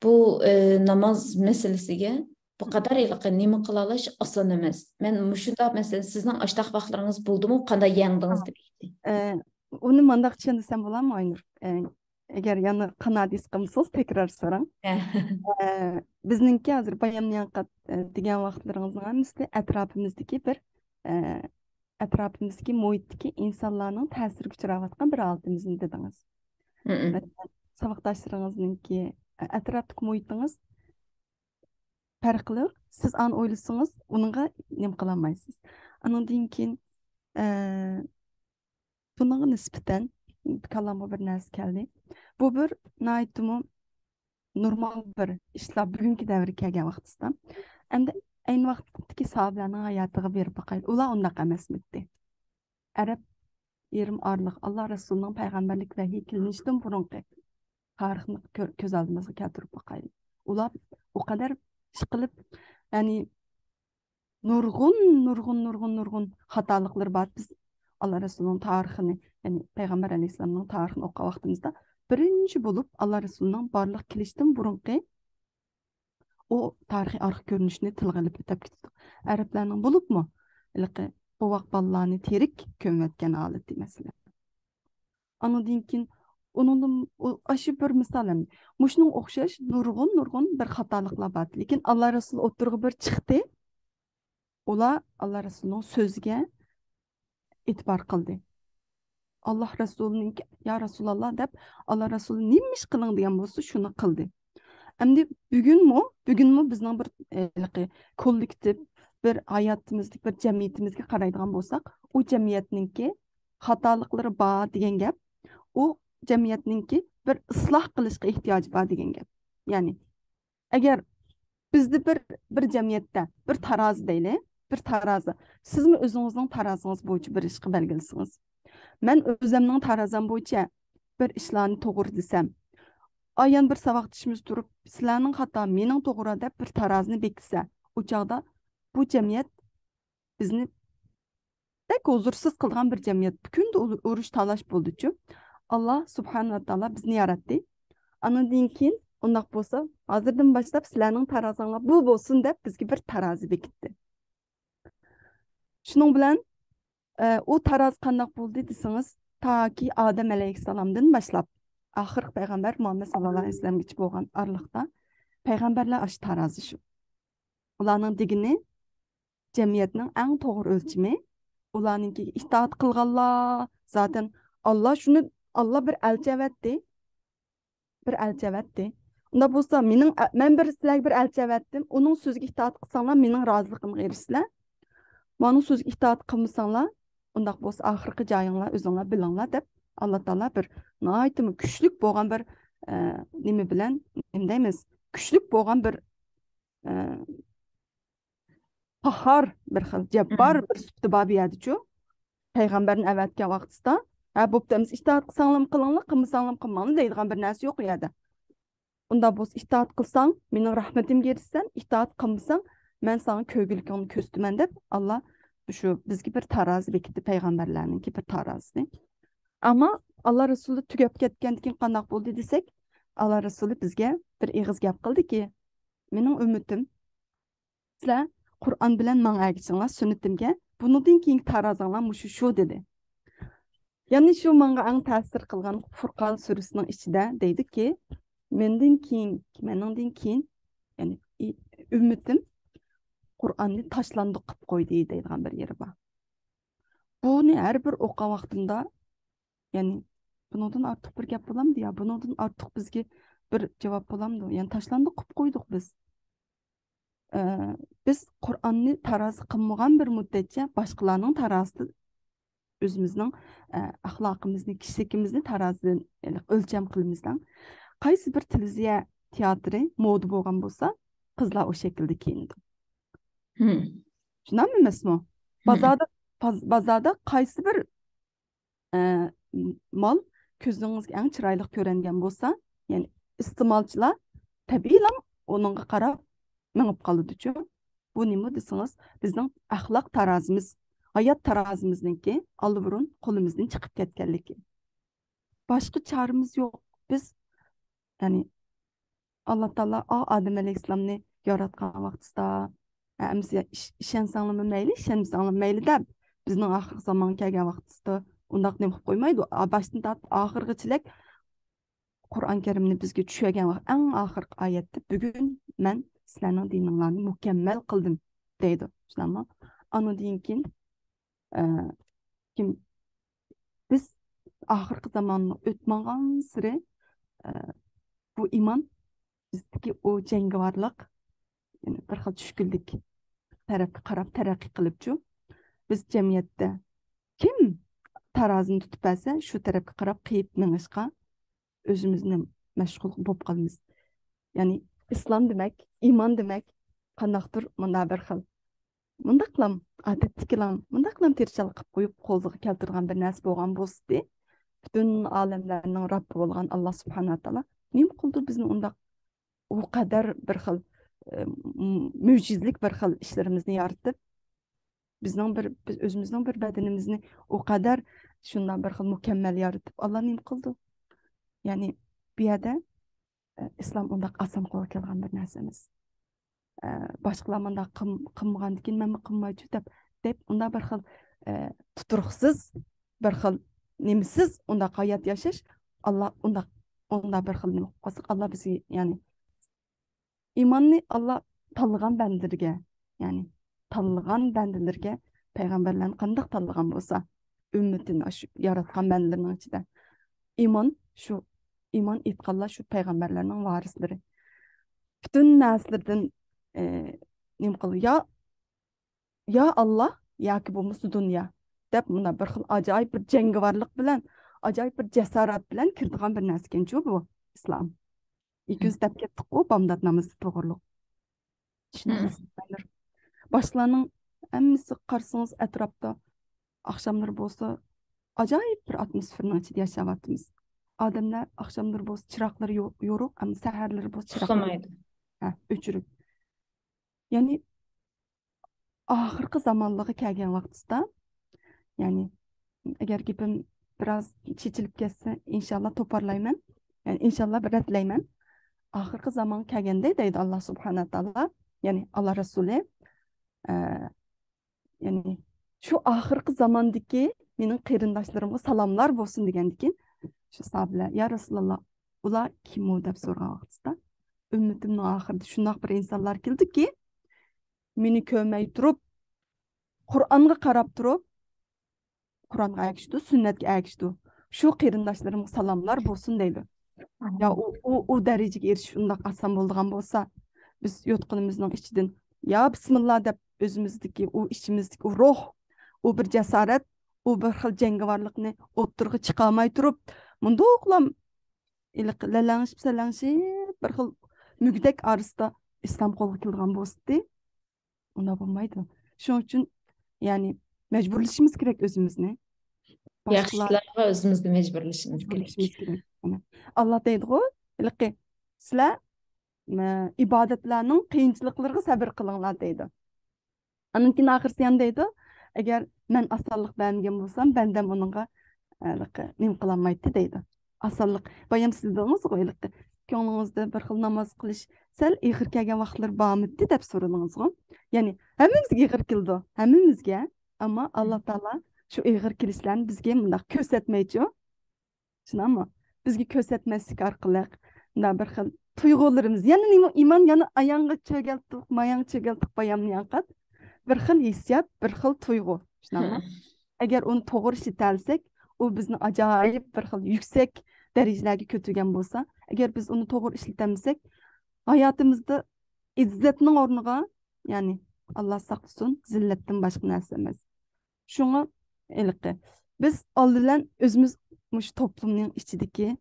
Speaker 1: bu namoz masalasiga bu qadar nima qila olish oson emas. Men shunday mesela sizning ashtaq vaqtlaringiz bo'ldimi, qanday yengdingiz deb.
Speaker 2: Uni mandaq tushundsam bo'ladimi, Aynur? Eğer yana kanadis qilsangiz tekrar so'rang. Bizningki hozir bayamlayan degan vaqtlaringizning hammasi atrofimizdagi bir atrofimizdagi muhitdagi insonlarning ta'siriga uchrayotgan bir holatimizni dedingiz. Saboqdoshlaringizningki atrofdagi muhitingiz farqli. Siz an o'ylasangiz, uningga nima qila olmaysiz. Andan keyin bunga nisbatan kalama bir narsa keldi. Bu bir naytumu normal bir ishlar bugungi davrga kelgan vaqtida. Endi ayni vaqtdagi sahobalarning hayotiga berib boqaylik. Ular undaq emasmidi. Arab yerim orliq Alloh Rasulining payg'ambarlik vahiy kelinishidan burungi tarixni ko'z oldimizga keltirib boqaylik. Ular o qadar ish qilib, ya'ni nurg'un xatoliklar bor. Biz Allah Resulü'nün tarixini, yani Peygamber Aleyhisselam'ın tarixini o'qigan vaqtimizda birinchi bo'lib Allah Resulü'nün barliq kelishdan burungi o tarixiy arxiv ko'rinishini tilga olib o'tib ketdi. Arablarning bo'libmi? Bu vaqt bolalarni terik ko'mayotgan holati masalan. Andan keyin onun aşı bir misal ham. Mushning o'xshash nurg'un bir xatoliklar bor. Lekin Allah Resulü o'tirg'i bir chiqdi. Ular Allah Resulü'nün so'ziga e'tibor qildi. Allah Resulü'nün ya Resulallah deb Allah Resulü neymiş kılın diyen bolsa şunu kıldı. Endi bugün mü bizning bir kollektiv bir hayatımızda bir cemiyetimizga qaraydigan bo'lsak, u jamiyatninki xatoliklari bor degan gap, u jamiyatninki bir isloh qilishga ehtiyoji bor degan gap. Ya'ni agar bizda bir jamiyatda bir tarozi deyli, bir tarozi. Sizmi o'zingizning tarozingiz bo'yicha bir ishga belgilasangiz, men o'zimning tarozim bo'yicha bir ishlarni to'g'ri desam, ayan bir savaqtishimiz turib, sizlarning xato, mening to'g'ri deb bir tarozini bekitsa, u chog'da bu jamiyat bizni pek huzursiz qilgan bir jamiyat. Kunda urush talash bo'ldi-chu. Allah subhanahu va taolo bizni yaratdi. Andan keyin undaq bo'lsa, hozirdan boshlab sizlarning tarozinglar bu bo'lsin deb bizga bir tarozi bekitdi. Shuning bilan u taroz qandoq bo'ldi desangiz, toki Odam alayhissalomdan boshlab oxirgi payg'ambar Muhammad sallallohu alayhi vasallamgacha bo'lgan oraliqda payg'ambarlar ash tarozi shu. Ularning digini jamiyatning eng to'g'ri o'lchimi, ularningki itoat qilganlar, zaten Allah bir elçi evetdi. Bir elçi evetdi. Unda bo'lsa, men sizlarga bir elçi evetdim. Uning so'ziga itoat qilsanglar, mening roziligimga erishsizlar. Mening so'ziga itoat qilmasanglar, undaq bo'lsa oxirgi joyinglar o'zinglar bilinglar deb Alloh taolo bir nihoyatda kuchlik bo'lgan bir nima bilan deymiz? Kuchlik bo'lgan bir qahhar bir xil jabbar bir sufti babiyadichu. Peygamberin evetken vaqtida, bo'pti, itoat qilsanglar qilinglar, qilmasanglar qilmanglar deydigan bir narsa yo'q u yerda. Unda bo'lsa itoat qilsang, mening rahmatimga erishsan, itoat qilmasang, men sana ko'gilikingni ko'rsataman deb Alloh shu bizga bir tarozi bekitdi, payg'ambarlarningki bir tarozini. Ammo Alloh Rasuli tugab ketgandan keyin qanday bo'ldi desak, Alloh Rasuli bizga bir ig'iz gap qildiki, mening ummitim sizlar Qur'on bilan menga ergishinglar, sunnatimga, bundan keyin tarozinglar shu dedi. Yani şu menga eng ta'sir qilgan Furqon surasining ichida deydiki, mendan keyin yani ummitim Qur'onni tashlandiq qilib qo'ydi deydigan bir yeri bor. Buni har bir o'qigan vaqtimda, yani bundan ortiq bir gap bo'lamdi ya, bundan ortiq bizga bir javob bo'lamdi. Yani tashlandiq qilib qo'ydik biz. Biz Qur'onni tarozi qilmagan bir muddatcha boshqalarning tarozisi özümüzün ahlakımızı, kişilikimizni taraziden ölçem kılımızdan. Qaysi bir televiziya teatri moda bo'lgan bo'lsa, qizlar o şekilde kiyindi. Shundan emasmi? Bozorda qaysi bir mal ko'zingizga eng chiroyli ko'ringan bo'lsa, ya'ni iste'molchilar tabiiylan onunga qarab minib qoladi-chu. Bu nima desangiz, bizning axloq tarazimiz, hayat tarazimizniki alburun qo'limizdan chiqib ketganligi. Boshqa çaremiz yo'q. Biz yani Allah Taala Adem alayhissalomni yaratgan vaqtida ishensanglarmi mayli, ishensanglarmi mayli deb bizning oxirgi zamon kelgan vaqtida undaq nima qilib qo'ymaydi. Boshdan tortib oxirgichilik Qur'on Karimni bizga tushirgan vaqt eng oxirgi oyatda bugun men sizlarning dininglarni mukammal qildim deydi. Shunami? Andan keyin biz oxirgi zamonni o'tmagan siri bu iman bizdeki o cengavarlık yani bir xil tushkunlik tarafga qarab taraqqiy qilibchu, biz jamiyatda kim tarozini tutib olsa shu tarafga qarab qiyib minishga o'zimizni mashg'ul bo'lib qolamiz. Ya'ni islom demak, iymon demak qandaqdir munda bir xil mundaq qilam odatdagilar mundaq qilam tirishchilik qilib qo'yib qo'lga keltirgan bir narsa bo'lgan bo'lsa, butun olamlarning robbi bo'lgan Alloh subhanahu va taolo nima qildi bizni undaq o kadar bir xil mucizlik bir xil işlerimizni yaratib, biz özümüzün bir bedenimizni o kadar şundan bir xil mükemmel yaratib Allah nima qildi? Yani bir yerda islom undaq oson qo'lga kelgan bir narsa emas. Boshqalar munda qilmagandan keyin men qilmaychi deb unda bir xil tuturuqsiz bir xil nimasiz undaq hayot yashash Allah unda bir xil nima qilsa Allah bizi yani İmanını Allah tanıgan bendirge, yani tanıgan bendirge peygamberlerin qandaq tanıgan bolsa, ümmetini şu yaratgan benlerinin içinde. İman şu iman itqanlar şu peygamberlerinin varisleri. Bütün neslerden nim qılıyor. Ya Allah yoki bo'lmasa dunyo deb buna bir xil ajoyib bir jangovarlik bilan ajoyib bir jasorat bilan kirdigan bir narsa ekan bu islom 200 deb ketdik-ku bomdod namozi to'g'riliq tushunasizlar boshlarning hammasi qarsangiz atrofda oqshomlar bo'lsa ajoyib bir atmosferning ichida yashayapmiz odamlar oqshomlar bo'lsa chiroqlar yo'q ham saharlar bo'lsa chiroqlar o'chirib ya'ni oxirgi zamonlarga kelgan vaqtda ya'ni agar gapim biroz chechilib ketsa inshaalloh to'parlayman ya'ni inshaalloh ratlayman oxirgi zamon kelganda deydi alloh subhanahu taolo ya'ni alloh rasuli ya'ni shu oxirgi zamondagi mening qarindoshlarimga salomlar bo'lsin degandikin shu sahobalar ya rasululloh ular kim u deb so'ragan vaqtda ummatimning oxirida shundoq bir insonlar keldiki meni ko'rmay turib Qur'onga qarab turib Qur'onga agishdi, sunnatga agishdi. Shu qarindoshlarimga salomlar bo'lsin deydi. Ya u darajaga erishish undoq oson bo'lgan bo'lsa, biz yotqinimizning ichidan ya bismillah deb o'zimizdagi u ichimizdagi u ruh, u bir jasorat, u bir xil jangovarlikni o'ttirg'i chiqa olmay turib, mundoqlam lalangishib salangishib bir xil mugdak orasida islom qo'lga kelgan bo'lsa, unda bo'lmaydi. Shuning uchun ya'ni mecburlaşımız gerek özümüzne.
Speaker 1: Yaxshilarga o'zimizni mecburlaşımız gerek.
Speaker 2: Allah deydi o, ilki sizler ibadetlerinin qiyinchiliklarga sabır qılыңlar deydi. Anınkin ahirsi yan deydi, eğer men asallık beğengen bolsam, benden onunla nim qılanmaydı deydi. Asallık, bayam siz dediniz o, ilki ko'nglingizda bir xil namoz qilish sal ig'ir kelgan vaqtlar bormidi deb so'radingiz o. Ya'ni hammamizga ig'ir keldi, hammamizga. Ama Allah Teala şu ig'ir kelishlarni bizga bundoq ko'rsatmaychi. Tushunami? Bizga ko'rsatmaslik orqali bundoq bir xil tuyg'ularimiz, yana iman, yana ayonga cho'galtiq, mayang cho'galtiq bayamni yanqat. Bir xil hissiyat, bir xil tuyg'u. Tushunami? Agar uni to'g'ri ishlatalsak, u bizni ajoyib bir xil yuksak darajalarga ko'targan bo'lsa, agar biz uni to'g'ri ishlatamasak, hayotimizda izzatning o'rniga, ya'ni Allah saqlasin, zillatdan boshqa narsa emas. Şuna ilqi. Biz aldılan özümüz muş toplumның içideki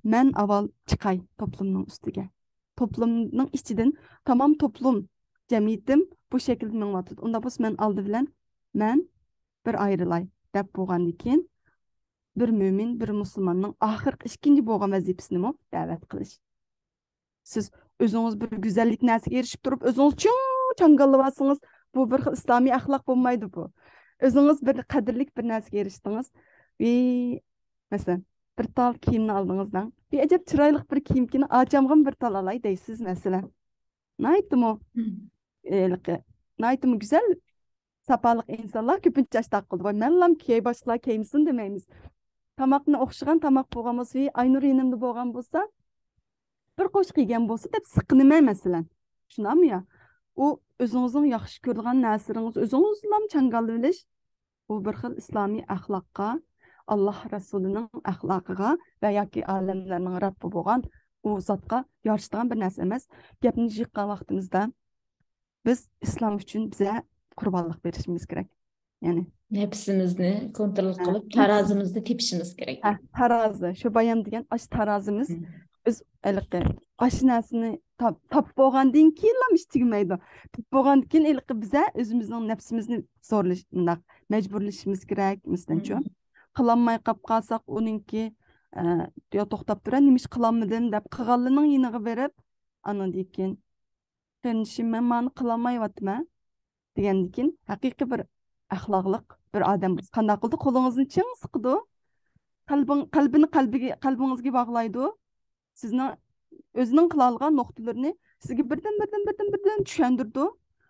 Speaker 2: men aval çıkay toplumның üstüge. Toplumның içinden tamam toplum cemiyetim bu şekilde menvatıd. Onda biz men aldı bilen men bir ayrılay dep bolgandikin bir mümin, bir musulmanның ahirki ikinci bolgan vazifesini mo davet qilish. Siz özünüz bir güzellik narsaga erişip durup özünüz çangallıvarsınız. Bu bir İslami ahlak bolmaydı bu. Özünüz bir kadirlik bir narsaga erishdingiz ve mesela bir tal kiyimni aldingizdan bir acayip chiroyli bir kiyimkini acamg'im bir tal alay deysiz mesela. Naytimi? Naytimi güzel sapaliq insonlar ko'pincha tashdaq qildi. Voy menlam kiyay boshqalar kiyimsin demaymiz. Tamoqni o'xshagan tamoq bo'lgan bo'lsa, aynur yenimda bo'lgan bo'lsa, bir qo'sh qiygan bo'lsa deb siqinmay masalan. Tushunami ya? O özünüzün yaxşı ko'rgan narsalarınız özünüzlam çangallı bilish bu bir xil islomiy axloqqa, Allah Rasulining axloqiga va yoki olamlarning Rabbi bo'lgan u zotga yarashadigan bir narsa emas. Gapni jiqqan vaqtimizda biz islom uchun biza qurbonlik berishimiz kerak. Ya'ni
Speaker 1: nefsimizni kontrol qilib, tarazimizni tepishimiz kerak.
Speaker 2: Tarazi, shu bayam degan ash tarazimiz biz ilqi aşinasını tap bo'lgandan keyin ham ish tugmaydi. Tap bo'lgandan keyin ilqi biza o'zimizning nafsimizni zo'rlashmoq, majburlashimiz kerak, masalanchi. Qilolmay qolib qolsak, uninki yo to'xtab turib, nima ish qilolmadim deb qilganlining yiniga berib, andan keyin qancha men mani qilolmayapman degandan keyin haqiqiy bir axloqliq bir odam qanday qildi? Qo'lingizni ching siqdi. Qalbingizga bog'laydi. Sizni özünün qılalğan noktalarını sizge birden düşendirdi.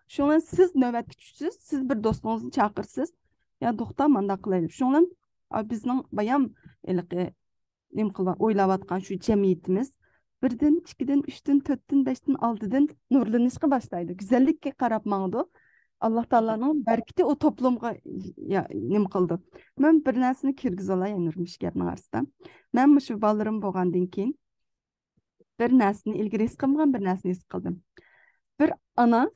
Speaker 2: Şundan siz növbətə düşürsüz, siz bir dostunuzu çağırırsınız. Ya doktor manda qılaylı. Şundan bizning bayam nim qılva oylavatqan şu cemiyetimiz birden, ikiden, üçten, dörtten, beşten, altıdan nurlanışqa başlaydı. Güzellikке qarab mağdı. Allah Taala'nın berkiti o toplumga nim qildi. Men bir narsani kirgizolay Aynurmuş gapning arasida. Men shu bolalarım bo'lgandan keyin bir narsani ilgari his qilmagan bir narsani his qildim. Bir ana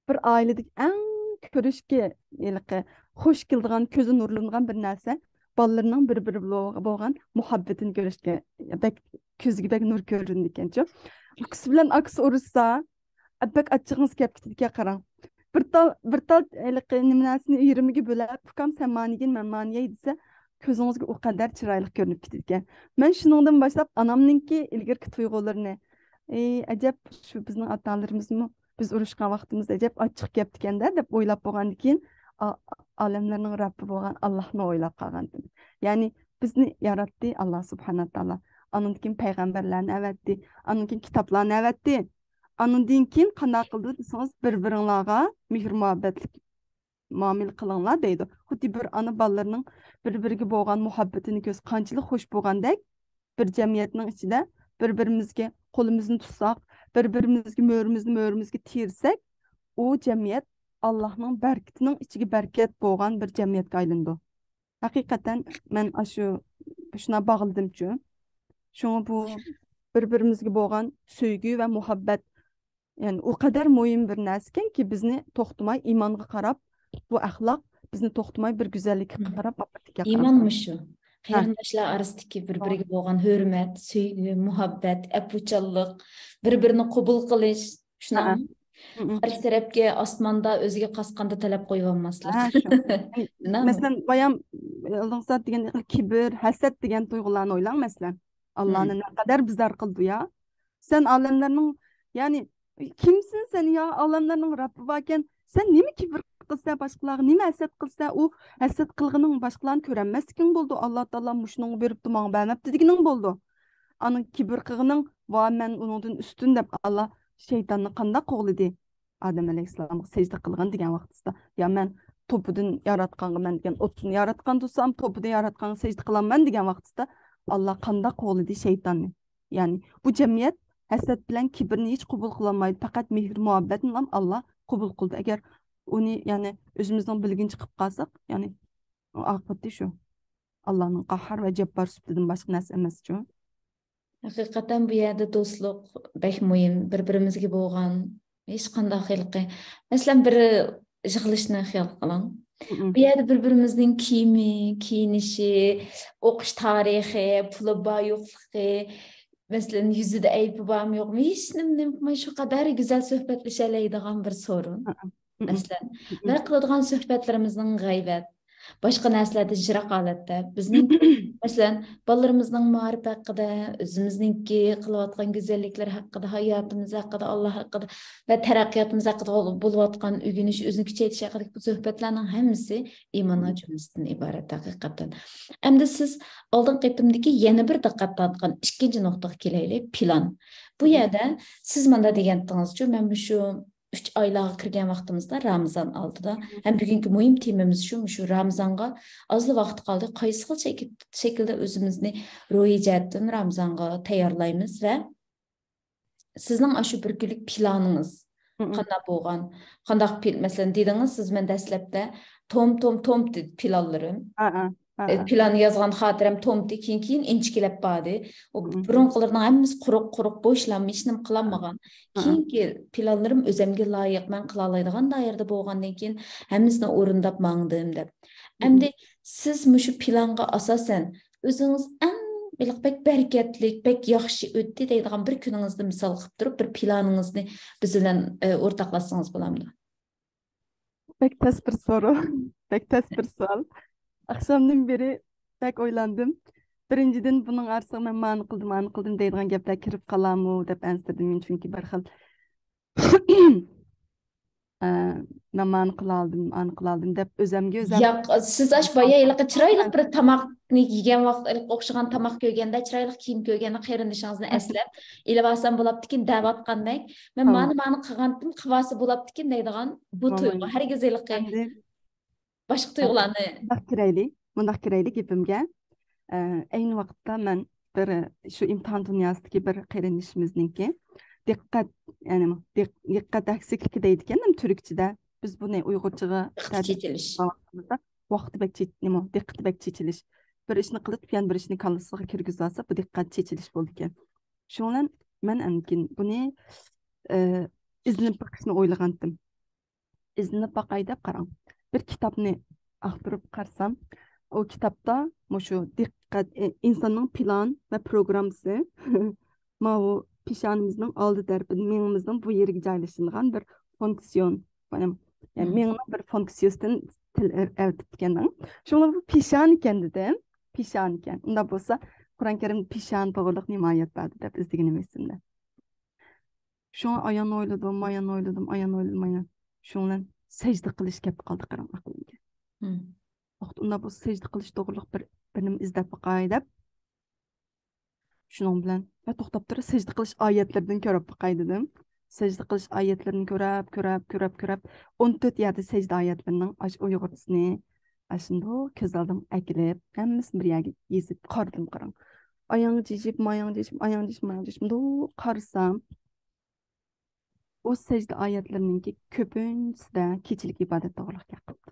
Speaker 2: bir ailedeki en körüşke yılıqı hoş kildiğin közü nurlangan bir narsa balalarının bir-biri bo'lgan muhabbetini görüşke bek közüge bek nur göründü ekan-chu. Akısı bilan akısı uruşsa bek açığınız kep gitdiga qarang. Bir tal yılıqı nimnasini 20 ga bölüp ukam sen manigin men maniye dese közüňizge o kadar çıraylı görünüp gitdigan. Men şuningdan başlap anamninki ilgirki tuyg'ularini ajab şu bizning ata-analarymizmi biz urushgan vaqtimizda ajab ochiq gap ekanda deb o'ylab bo'lgandan keyin olamlarning Rabbi bo'lgan Allohni o'ylab qolgandim. Ya'ni bizni yaratdi Alloh subhanahu taolo. Ondan keyin payg'ambarlarni avatdi, ondan keyin kitoblarni avatdi. Ondan keyin qanday qildi desangiz bir-biringlarga mehr-muhabbatlik muomala qilinglar deydi. Xuddi bir ona bolalarining bir-biriga bo'lgan muhabbatini ko'z qanchalik xush bo'lgandek bir jamiyatning ichida bir-birimizga qo'limizni tutsak, bir-birimizga mo'rimizga tirsek, o jamiyat Allohning barkatining ichiga barkat bo'lgan bir jamiyatga aylandi. Haqiqatan men shuna bog'ladim-chu. Şunu bu bir-birimizga bo'lgan sevgi ve muhabbet yani o kadar muhim bir narsaken ki bizni to'xtamay imonga qarab bu ahlak bizni to'xtamay bir güzellikka qarab
Speaker 1: İmanmı şu? Qarindoshlar arasidagi bir-biriga bo'lgan hurmat, sevgi, muhabbet, apuchallik, bir-birini qabul qilish, shunaqami? Qarshi tarafga osmonda o'ziga qasqanda talab qo'yib olmaslik.
Speaker 2: Mesela bayam Allah'ın degan kibir, hasad degan tuyg'ularni o'ylang mesela. Allah'ın ne kadar bizlar qildi ya. Sen alemlerinin yani kimsin sen ya alemlerinin Rabbi varken sen nima kibir qilsa boshqalarga nima hasad qilsa u hasad qilg'ining boshqalarni ko'ranmaskin bo'ldi. Alloh taolo mushuni beribdi, menga bermabdi deganing bo'ldi. Ani kibir qilg'ining va men uningdan ustun deb Allah shaytonni qanday qo'gladi? Adam alayhissalomga sajda qilgan degan vaqtida ya men to'pidan yaratganga men degan o'tni yaratgan bo'lsam to'pidan yaratganga sajda qilaman degan vaqtida Allah qanday qo'gladi shaytonni. Ya'ni bu jamiyat hasad bilan kibrni hech qabul qilolmaydi. Faqat mehr muhabbatni ham Allah qabul qildi. Agar uni yani o'zimizdan bilginchi qilib qolsak, yani oqibati shu. Allohning qahhar va jabbar sifatidan boshqa narsa emas-chu.
Speaker 1: Haqiqatan bu yerda do'stlik bek muhim, bir-birimizga bo'lgan hech qanday xilqi. Masalan, bir yig'ilishni xiyol qiling. Bu yerda bir-birimizning kiyimi, kiyinishi, o'qish tarixi, puli bor yo'qligi, masalan, yuzida aybi bormi yo'qmi, hech nima shu qadar go'zal suhbatlashalaydigan bir sorun. Masalan, va qiladigan suhbatlarimizning g'aybat, boshqa narsalarda jiroq holatda bizning masalan bolalarimizning ma'rifat haqida, o'zimizningki qilayotgan go'zalliklar haqida, hayotimiz haqida, Alloh haqida va taraqqiyotimiz haqida bo'layotgan o'rganish, o'zini kuchaytirish haqidagi bu suhbatlarning hammasi iymon jumlasidan iborat haqiqatan. Endi siz oldin qaytimdagi yana bir diqqat tortgan ikkinchi nuqtaga kelaylik, plan. Bu yerda siz mana degandingiz-ku, men shu 3 aylığa kirgen vaqtimizda Ramazan aldıda. Hem bugünkü muhim temamiz şu Ramazan'a azlı vaqt kaldı. Qaysı xil şekilde özümüzni ruhi jihatdan Ramazan'a tayyorlaymiz ve sizning aşu bir günlük planınız qanday bo'lgan? Qanday mesela dediniz siz men dastlabda tom dedi planlarım. Plan yazgan xatirem tomdi keyin inchikilab badi. O burunqilarning hammasi quruq bo'shlanmish, hech nima qilinmagan. Keyingi planlarım o'zimga loyiq, men qila oladigan dairada bo'lgandan keyin hammasini o'rindab mangdim deb. Endi siz mushu planga asosan o'zingiz bek bereketlik, bek yaxshi o'tdi deydigan bir kuningizni misol qilib turib, bir planingizni biz bilan o'rtoqlashsangiz bo'lamdi?
Speaker 2: Bek tez bir soru. Bek tez bir savol. Akşamdan beri pek oylandım. Birinciden bunun arasında men mani qildim deydigan gaplar kirib qolamu deb ansirdim çünkü bir xil men mani qilaldim deb o'zimga
Speaker 1: yo'q, siz ash boya iliq chiroyli bir tamoqni yegan vaqt o'xshagan tamoq ko'rganda, chiroyli kiyim ko'rganda qarindoshingizni eslab, ilavasan bo'libdikin da'vatqandak, men mani qilgandim, qivasi bo'libdikin deydigan bu tuyg'u hargiz iliq boshqa tuyg'ularni
Speaker 2: Mundaq kiraylik gapimga. Ayni vaqtda men bir shu imtihon dunyosidagi bir qarindishimizniki diqqat eksiklik deydi ekan turkchada biz bunu Uyg'urchaga
Speaker 1: chechilish.
Speaker 2: vaqti bek diqqati bek chechilish. Bir ishni qilib, yana bir ishni kallasiga kirgizib olsa, bu diqqat chechilish bo'ldi ekan. Shundan men ankin buni izlanib bakishni o'ylagandim. Izlanib bakay deb qarang. Bir kitobni axtarib qarsam, o kitapta şu dikkat insanın plan ve programması o pişanımızın aldı tarafı miyimizin bu yere joylashilgan bir fonksiyon. Yani miyimizin bir fonksiyondan eltibkenden. Şunu bu pişan iken dedim. Pişan iken. Onda bolsa Kur'an-ı Kerim pişan to'g'riliq nima oyat berdi deb izdeganim esimda. Şunu ayan oyladım. Şundan secde qilish kelib qoldi qarang aqlimga. Onda bu secde qilish to'g'riliq birim izlab baqay deb. Şunun bilan va to'xtab turib secde qilish oyatlardan ko'rib baqay dedim. Secde qilish oyatlarini ko'rib 14 yerda secde oyatlarining Uyg'urchasini aşında ko'z oldim akilib, hammasini bir yerga yezib qardim qarang. Ayang jishib, do qarsam o secde oyatlarininki ko'pinchisida kechilik ibodat to'g'riliq gapirdi.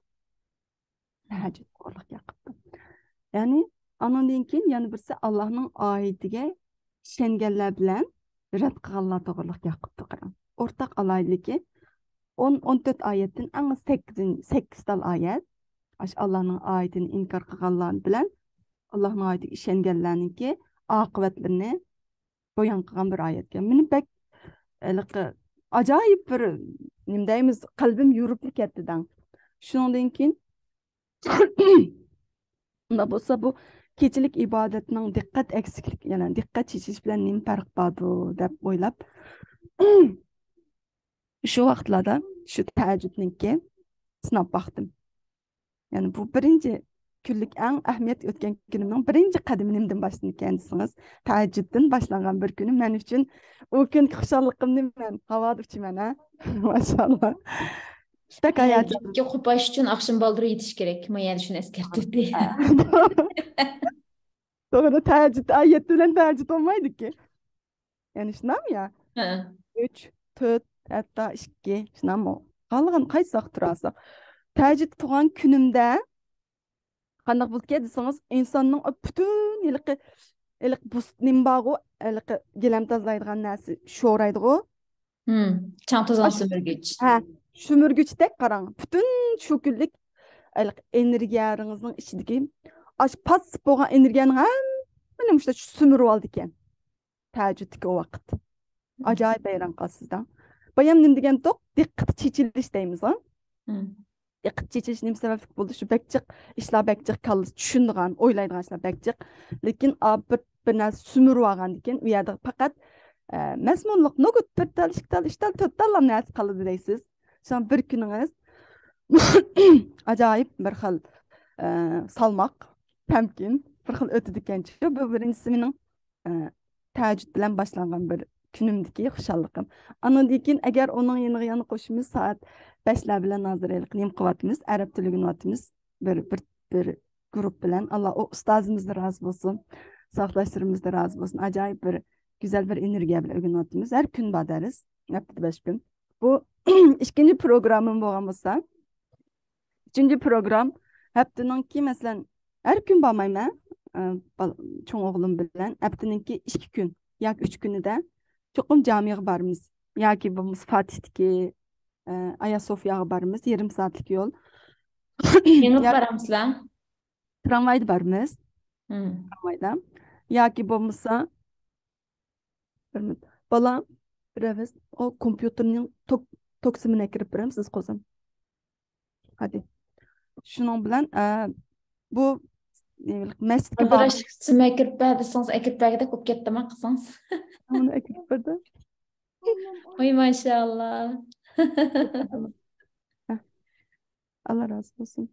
Speaker 2: Tahajjud to'g'riliq gapirdi. Ya'ni anondan keyin yana birisi Allohning oyatiga ishonganlar bilan rad qilganlar to'g'riliq gapirdi qarang. O'rtaq alaylikki 14 oyatdan eng 8 tal oyat Allah'ın ayetini inkar qilganlar bilan Allah'ın ayetiga ishonganlarniki oqibatlarini bayon qilgan bir oyat ekan. Meni bak ajoyib bir nima deymiz, qalbim yurib ketdidan. Shundan keyin unda bo'lsa bu kechilik ibodatining diqqat eksiklik, ya'ni diqqat chechish bilan nima farq bordi deb o'ylab shu vaqtlarda shu tahajjudniki sinab baxdim. Yani bu birinci günlük en ahmiyet ötken günümün birinci kademimden başlandı kendisiniz. Tahajjuddan başlangan bir günüm men üçün o gün xuşallıqımni men havada uçuman ha. Maşallah. Tek hayatım.
Speaker 1: Tahajjudga qo'pash uchun akşam baldır yetish kerak. Mayal shuni eskartdi.
Speaker 2: Doğru tahajjud ayet bilen tahajjud olmaydı ki. Yani şunam ya. 3, 4, hatta 2 şunam o. Qalğan qaysi vaqt turasaq. Tahajjud tuğan günümde qandaq bo'ldi desəniz insanның bütün ilq bu nimbağı ilq gelam tazlaydigan narsa şo'raydigo.
Speaker 1: Çam tozan sömürgüç.
Speaker 2: Ha, sömürgüçdek qarang. Bütün şu günlük ilq energiyanızın içindeki pas bo'lgan energiyanın hammasini işte sömürüp aldı ekan. Tahajjuddagi o vaqt. Ajoyib bayram qilsizdan. Bayam nim degan to'q diqqat chechilish deymiz ha. Diqqat chechilish nim sabablik bo'ldi? Shu bakchiq ishlar bakchiq kallis tushundigan, o'ylaydigan ishlar bakchiq. Lekin bir narsa sömürüp olgan ekan. U yerda faqat mazmunliq nugut bir tal, ikki tal, uch tal, to'rt tal narsa qoladi deysiz. Şu bir kuningiz ajoyib bir xil salmoq, tamkin, bir xil o'tdi ekanchi. Bu birinchisi mening tahajjud bilan boshlangan bir kunimdagi xushalliqim. Andan keyin agar uning yeniga yana qo'shimiz soat 5lar bilan hozirlik nim qilyapmiz, arab tilini o'rgatamiz. Bir guruh bilan. Alloh o ustozimizga rozi bo'lsin, saqlashtirimizni rozi bo'lsin. Ajoyib bir güzel bir energiya bilan o'rgatamiz. Har kun badariz. Haftada 5 kun. Bu ikinci programım bo'lgan bo'lsa, üçüncü program haftanınki masalan her gün bormayman, cho'ng o'g'lim bilan haftanınki 2 kun yoki 3 kunida cho'qim jamiga boramiz. Yoki bo'lmasa Fatih'dagi Aya Sofiyaga boramiz, yarım soatlik yo'l.
Speaker 1: Yengib boramizlar.
Speaker 2: Tramvayda boramiz. Tramvayda. Yoki bo'lmasa bolam biraz o kompüterning toksimini kirib beramiz, siz qo'zim. Hadi. Şunun bilan bu masjidga
Speaker 1: Aldirash qismi kirib bersangiz, akirib berganda ko'p ketdimi qilsangiz?
Speaker 2: Uni akirib berdi.
Speaker 1: Oy maşallah.
Speaker 2: Allah razı olsun.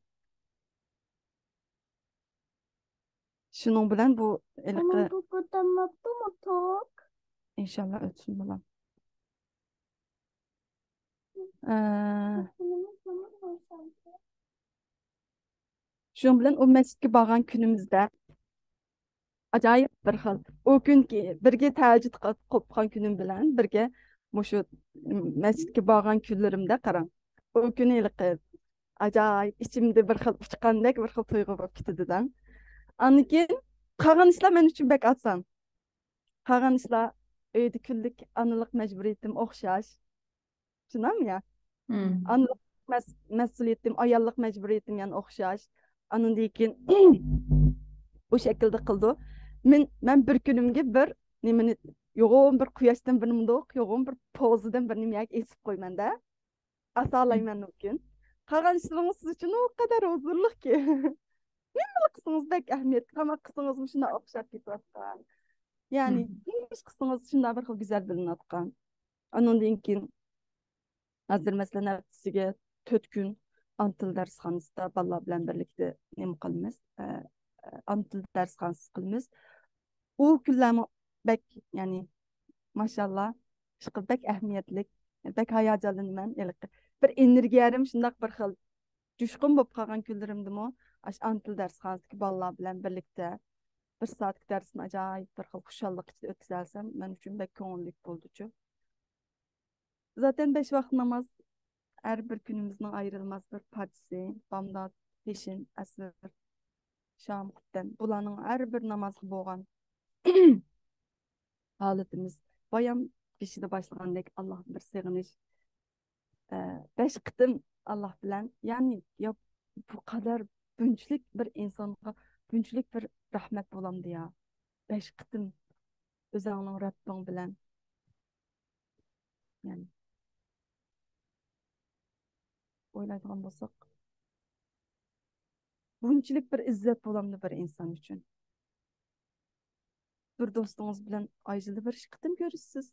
Speaker 2: Şunun bilan bu inşallah ötsün bilan. Şunun bilan o masjidga borgan kunimizda ajoyib bir xil. O kunki birga tahajjud qilib qo'ygan kunim bilan birga shu masjidga borgan kunlarimda qarang. O günü acayip içimde bir xil uçqandek bir xil tuyg'u bo'lib ketadidan. Andan keyin qolgan ishlar men uchun bek oson. Qolgan ishlar uyda kunlik onalik majburiyatim o'xshash. Tushunammi ya? Onalik mas'uliyatim, ayollik majburiyatim yani o'xshash. Andan keyin o şekilde qildi. Men bir kunimga bir nimani yo'g'on bir quyoshdan bir mundoq, yo'g'on bir pozidan bir nima esib qo'ymanda. Asalayman mümkün. Qolgan ishlaringiz siz uchun o qadar huzurli ki. Nima qilsangiz bek ahamiyat, qamoq qilsangiz shunday o'xshab ketayotgan. Yani nima ish qilsangiz shunday bir xil go'zal bilinayotgan. Andan keyin hozir masalan haftasiga 4 kun Antil darsxonasida bolalar bilan birlikda nima qilamiz? Antil darsxonasi qilamiz. O kunlarni bek yani maşallah şıqıl bek ahamiyatlik, bek hayajonlanman. Bir energiyarim shundoq bir xil jushqun bo'lib qolgan kunlarimdimi ash Antil darsxonasidagi bolalar bilan birlikda 1 soatlik darsni ajoyib bir xil xushallik ichida o'tkazsam men uchun bek ko'ngillik bo'ldi-chu. Zaten 5 vaqt namoz her bir günümüzün ayrılmaz bir partisi. Bamdad, peşin, asr, şam, xutdan. Bularning her bir namazı bo'lgan halatimiz. Bayam kişide başlagandek Allah bir sığınış. 5 qitim Allah bilan. Yani ya bu kadar bunchlik bir insonga bunchlik bir rahmat bo'lamdi ya. 5 qitim o'zingning Rabbing bilan. Yani o'ylaydigan bo'lsak, bunchlik bir izzat bo'lamdi bir inson uchun. Bir do'stingiz bilan oyilda bir qitim ko'rishsiz.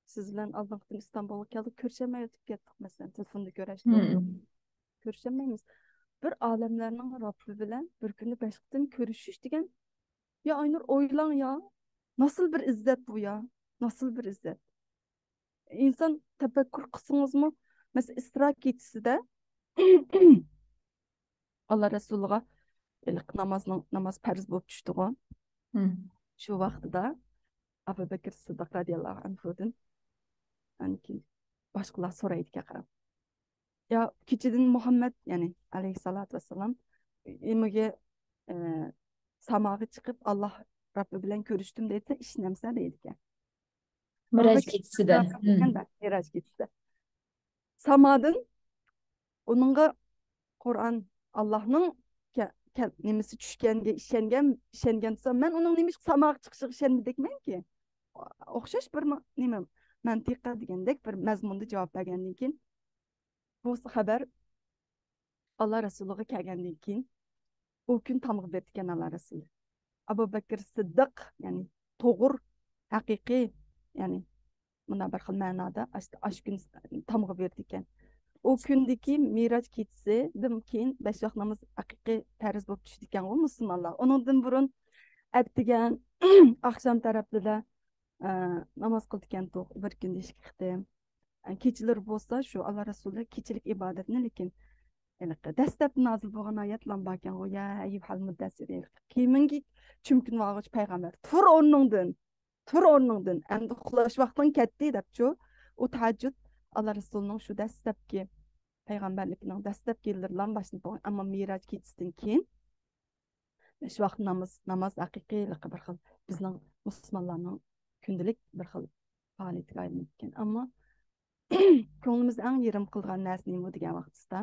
Speaker 2: Siz bilan albatta İstanbulga keldik, ko'rishmay o'tib ketdik masalan, telefonda ko'rishdik. Ko'rishmaymiz. Bir alemlerinin Rabbi bilen bir günde 5 qitim ko'rishish degan. Ya Aynur oylan ya. Nasıl bir izzet bu ya? Nasıl bir izzet? İnsan tefekkür kısmınız mı? Mesela İsra gecesinde Allah Resulullah'a namaz farz bo'lib tushdi o. Şu vaqtida Abu Bakr Siddiq radiyallahu anhu'dan anki başqalar so'raydi qarab. Ya keçidin Muhammed yani aleyhissalatu vesselam imaga samaga chiqib Allah Rabbi bilan ko'rishdim deydi, ishlamsa deydi ekan.
Speaker 1: Miraj kechsida.
Speaker 2: Miraj kechsida. Samadan onunga Qur'on Allohning nimasi tushganga ishongan desam, men uning nimish samaga chiqishiga ishonmadikmanki. O'xshash bir nima mantiqa degandek bir mazmunda javob bergandan keyin bu xabar Allah Resulullah'a kelgandan keyin o gün tamıq verdi ekan Allah Resulu. Abu Bakr Siddiq yani to'g'ri haqiqiy yani buna bir xil ma'noda ash kun tamıq verdi ekan. O kundagi Miraj kechasidan keyin 5 vaqt namoz haqiqiy farz bo'lib tushdi ekan u musulmonlar. Undan burun atdigan akşam tarafida namoz qildi ekan bir kunda 2 qitim. Kechilar bo'lsa shu Allah Resulu kechilik ibodatni lekin dastlab nozil bo'lgan oyatlar borkan o ya ayyuhal mudassir kimingi chumkin vog'ich payg'ambar tur o'rningdan endi uxlash vaqting ketdi debchu u tahajjud Allah Resuluning shu dastlabki payg'ambarlikning dastlabki yillardan boshlanib bo'lgan ammo Miraj kechasidan keyin shu vaqt namoz haqiqiy bir xil bizning musulmonlarning kundalik bir xil faoliyatiga aylanib ketgan ammo ko'nglimiz eng yerim qilgan narsa nima degan vaqtda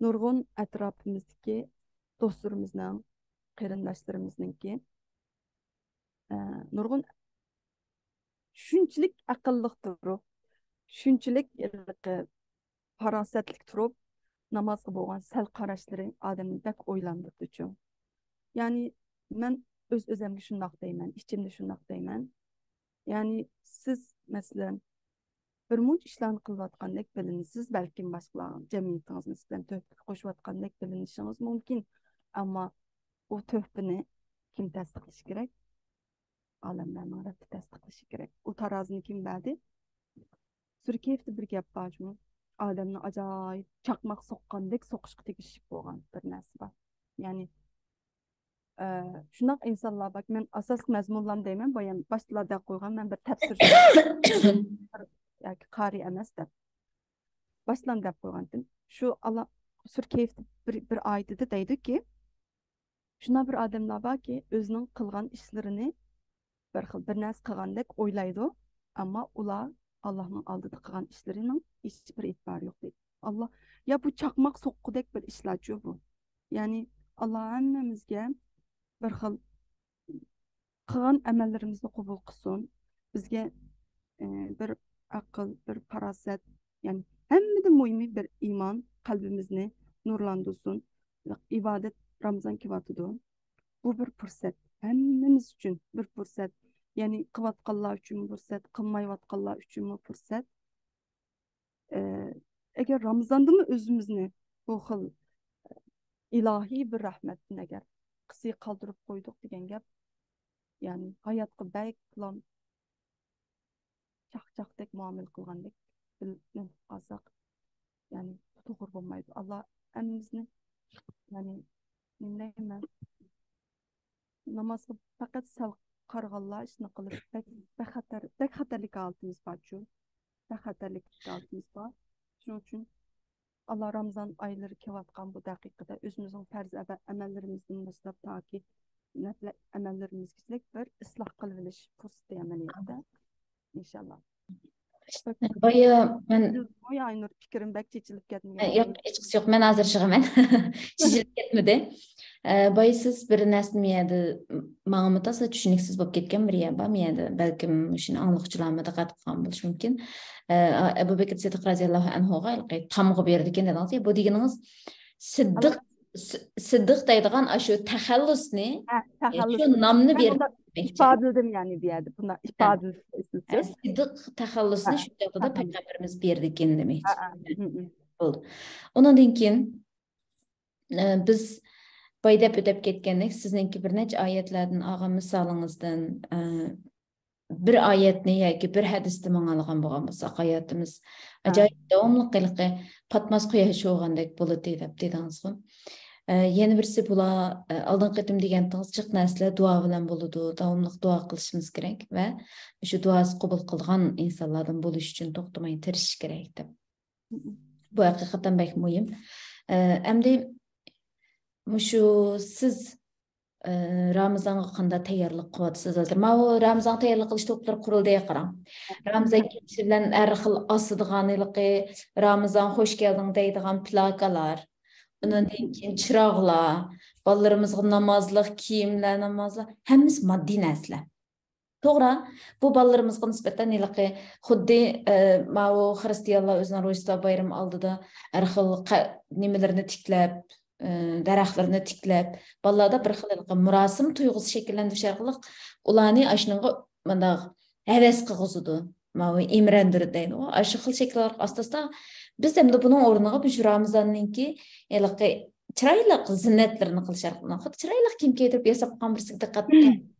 Speaker 2: nurg'un atrofimizdagi do'stlarimizning qarindoshlarimizningki nurg'un shunchalik aqlli turib shunchalik farosatli turib namozga bo'lgan sal qarashlari odamni bak o'ylantirdi. Ya'ni men o'zimga shundoq deyman, ichimda shundoq deyman. Ya'ni siz masalan bir munch ishlarni qilayotgandek bilinasiz, balkim boshqalar jamiyatingizni sizdan to'hfa qo'shayotgandek bilinishingiz mumkin. Ammo u to'hfani kim tasdiqlashi kerak? Olamlarning Rabbi tasdiqlashi kerak. U tarozini kim berdi? Surkeyevda bir gap bormi? Odamni ajoyib chaqmoq soqqandek so'qishga tegishib bo'lgan bir narsa bor. Ya'ni shundoq insonlar bak, men asos mazmunlam deyman, boyam boshlarda qo'ygan men bir tafsir yoki qari emas deb. başlan dep koygandim. Şu Allah Sur Keyif bir ayetide deydi ki, şuna bir adamlar var ki özünün kılgan işlerini bir nas kılgandek oylaydı, ama ular Allah'ın aldığı kılgan işlerinin hiçbir itibarı yok deydi. Allah ya bu çakmak sokkudek bir işler bu. Yani Allah hemmemizge bir xil qilgan amallarimizni qabul qilsin. Bizga bir aql, bir farosat, ya'ni hammadan muhimi bir iymon qalbimizni nurlantirsin. Ibodat Ramazon kelyotidi. Bu bir fursat. Hammamiz uchun bir fursat. Ya'ni qilayotganlar uchun fursat, qilmayotganlar uchun fursat. Agar Ramazondami o'zimizni bu xil ilohiy bir rahmatni agar qisqa qoldirib qo'ydik degan gap, ya'ni hayotga bayqlam çak-çakdek muamele kılgandek bilen alsak, yani to'g'ri bo'lmaydi. Allah hammamizni, yani nima namozga faqat sal qarg'anlar ishni qilib bexatarlik altimiz bor, shu bexatarlik altimiz bor. Shuning uchun Allah Ramazan ayları kelayotgan bu daqiqada o'zimizning farz amallarimizni boshlab toki nafl amallarimizni bir isloh qilib olish fursati amaliyotda inshaalloh.
Speaker 1: Bayı ben
Speaker 2: O Aynur fikrim bek çeçilip ketmiyor.
Speaker 1: yok hiç yok, ben hazır çıkamen. Çizilip ketmedi. Bayı siz bir nesli miyedi mağamıtasa düşünüksüz bulup ketken bir yer var miyedi? Belki şunu anlıkçılanmada katkan buluş mümkün. Ebu Bekir Sıddık radiyallahu anhu'a tamığı berdiken dediniz ya, bu degeniniz Sıddık daydıgan aşı tahallus ne?
Speaker 2: Tahallus.
Speaker 1: Şu namını
Speaker 2: Ben onda
Speaker 1: vermekçe.
Speaker 2: ifade edim yani bir yerde. Buna ifade edilsin.
Speaker 1: Sıddık tahallusunu şu da Peygamberimiz berdiken demekçe. Oldu. Ondan keyin biz baydap ödep ketkendik. Sizinki bir neçe ayetlerden ağa misalыңızdan bir ayetni yoki bir hadisni mangalagan bo'lgan bo'lsak hayotimiz ajoyib davomli qilqi patmas quyosh o'g'andek bo'ladi deb dedingizmi? Yana birisi bular oldin qitim degantingiz jiq narsalar duo bilan bo'ladi, davomli duo qilishimiz kerak va shu duosi qabul qilgan insonlardan bo'lish uchun to'xtamay tirishish kerak deb. Bu haqiqatan bek muhim. Endi shu siz Ramazan'a qanda tayyorlik qilyapsiz hozir. Mana Ramazan tayyorlik qilish to'plari qurildi qarang. Ramazan kelishi bilan har xil osidiganligi, Ramazan xo'sh kelding deydigan plakalar, undan keyin chiroqlar, bolalarımızga namozlik kiyimlar, namozlar, hammasi moddiy narsalar. To'g'ri, bu bolalarımızga nisbatan ilaqi xuddi mana xristianlar o'zining Ro'zg'or bayrami oldida har xil nimalarni tiklab, daraxtlarni tiklab, bolalarda bir xil murosim tuyg'usi shakllantirish orqali ularni ashunga mana havas qilg'izadi, mana imrandirdi deydi. Shu xil shakllar asosida biz ham buning o'rniga bu Ramazonninki ilaqi chiroyli zinnatlarni qilish orqali, xuddi chiroyli kiyim kiydirib yasab qolgan birisiga diqqat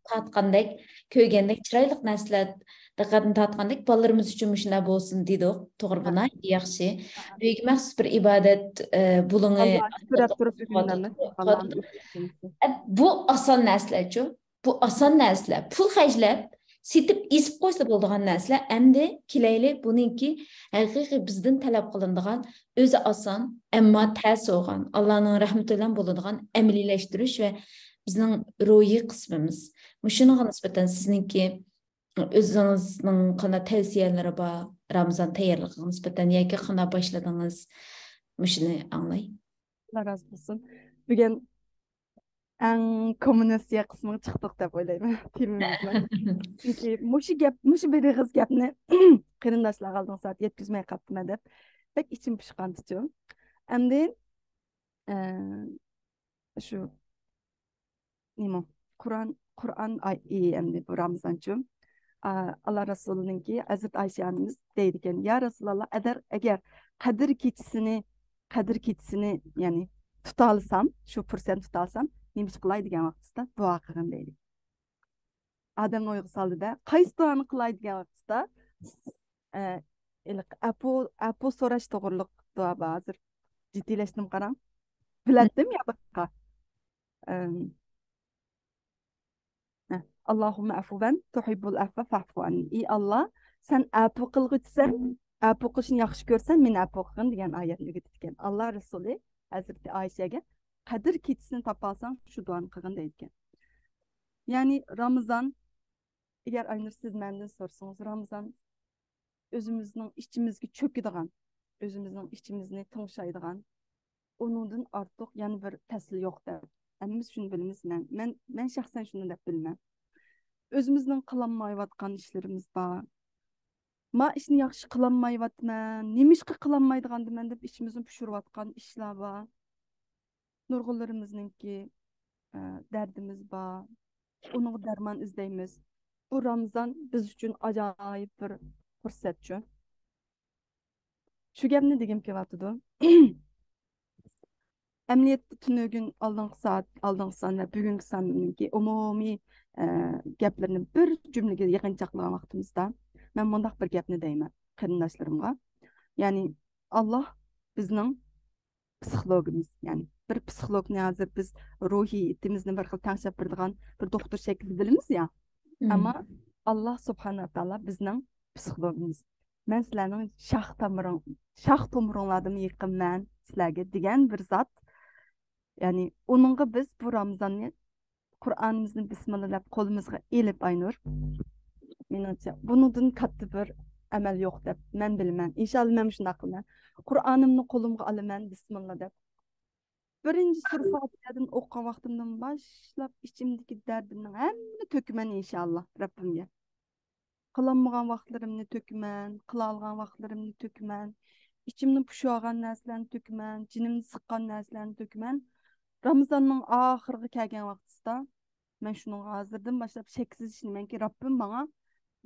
Speaker 1: tortgandek, ko'ygandek, chiroyli narsalar diqqatni tortgandek bolalarimiz uchun shunday bo'lsin dedik. To'g'ri, buni yaxshi. Büyük maxsus bir ibadet bulungu. Bu asan narsalar-ku. Bu asan narsalar. Pul xərcləb, setib isib qoysa bo'ladigan narsalar. Endi kelayli buningki haqiqiy bizdan talab qilinadigan o'zi asan, ammo ta'sir olgan, Allohning rahmati bilan bo'ladigan amaliylashtirish va bizning ruhiy qismimiz. Shunga nisbatan sizningki o'zingizning qanday tavsiyalari bor Ramazon tayyorligiga nisbatan yoki qanday boshladingiz? Shuni anglay.
Speaker 2: Allah razı olsun. Bugün en komünisiye kısmını çıktık da böyleyim filmimizden. Çünkü muşu bir kız gapni kırındaşlar kaldığın saat yetkizmeye kaptım edip pek içim pişkan tutuyorum. Hem de şu neyim o? Kur'an ayı hem de bu Ramazan'cığım. Allah Resulü'nün ki Hazreti Ayşe Hanımız deydiken ya Resulallah eğer Kadir keçisini yani tutalsam, şu fırsatı tutalsam neymiş qılay degan vaqtda dua qilgin deydi. Adam o'yga soldi da, qaysi duoni qilay degan vaqtda apu so'rash to'g'riliq duo bor. Hozir jiddiylashdim qarang. Biladim ya baqa. Allahumma afuvan tuhibbul afwa fa'fu anni. Ey Allah, sen afu qilg'uchisan, Әп оқышын yaxshi ko'rsan, men әп оқығын degan oyatni o'rgatgan. Alloh Rasuli Hazreti Ayşe'ge Kadir keçisini tapalsan şu duanı qilgin deydigan. Yani Ramazan, eğer Aynur siz menden sorsanız, Ramazan özümüzün içimizge çöküdigan, özümüzün içimizni tıngşaydigan, onundan artıq yani bir təsli yo'q deb. Hemmimiz şunu bilimiz. Men şahsen şunu deb bilmem. Özümüzün qılanmayıvatqan işlerimiz var. Ma işini yaxşı qılanmayıvatman, nemişqi qılanmaydigan deb içimizin pişirivatqan işler var. Nurgullarımızınki derdimiz var. Onun derman izleyimiz. Bu Ramazan biz üçün acayip bir fırsatçı. Şu gapni degim kelyapti. Emniyet tünögün aldığın san ve bugünkü sanınki umumi gaplarını bir cümlege yığınçaqlagan vaqtimizda men mundaq bir gapni deyman qarindoshlarımga. Yani Allah bizning psixologimiz, yani bir psixologni hozir biz ruhiy itimizni bir xil tangshab beradigan bir doktor şeklinde bilimiz ya. Ama Allah subhanahu taala bizning psixologimiz. Men sizlarning şax tomiringlardan yaqinman sizlarga degan bir zat. Yani onunla biz bu Ramazan'ı Kur'an'ımızın bismillah kolumuzga elip Aynur. Menimcha bundan katta bir amal yo'q deb men bilman. İnşallah men shunday qilaman. Qur'onimni qo'limga olaman bismillah deb. Birinchi sura Fatihadan o'qigan vaqtimdan boshlab ichimdagi dardimning hammani to'kiman inshaalloh Rabbimga. Qilolmagan vaqtlarimni to'kiman, qila olgan vaqtlarimni to'kiman, ichimni pushagan narsalarni to'kiman, jinimni siqqan narsalarni to'kiman. Ramazanning oxiriga kelgan vaqtida men shuni hozirdan boshlab cheksiz ishlaymanki, Rabbim menga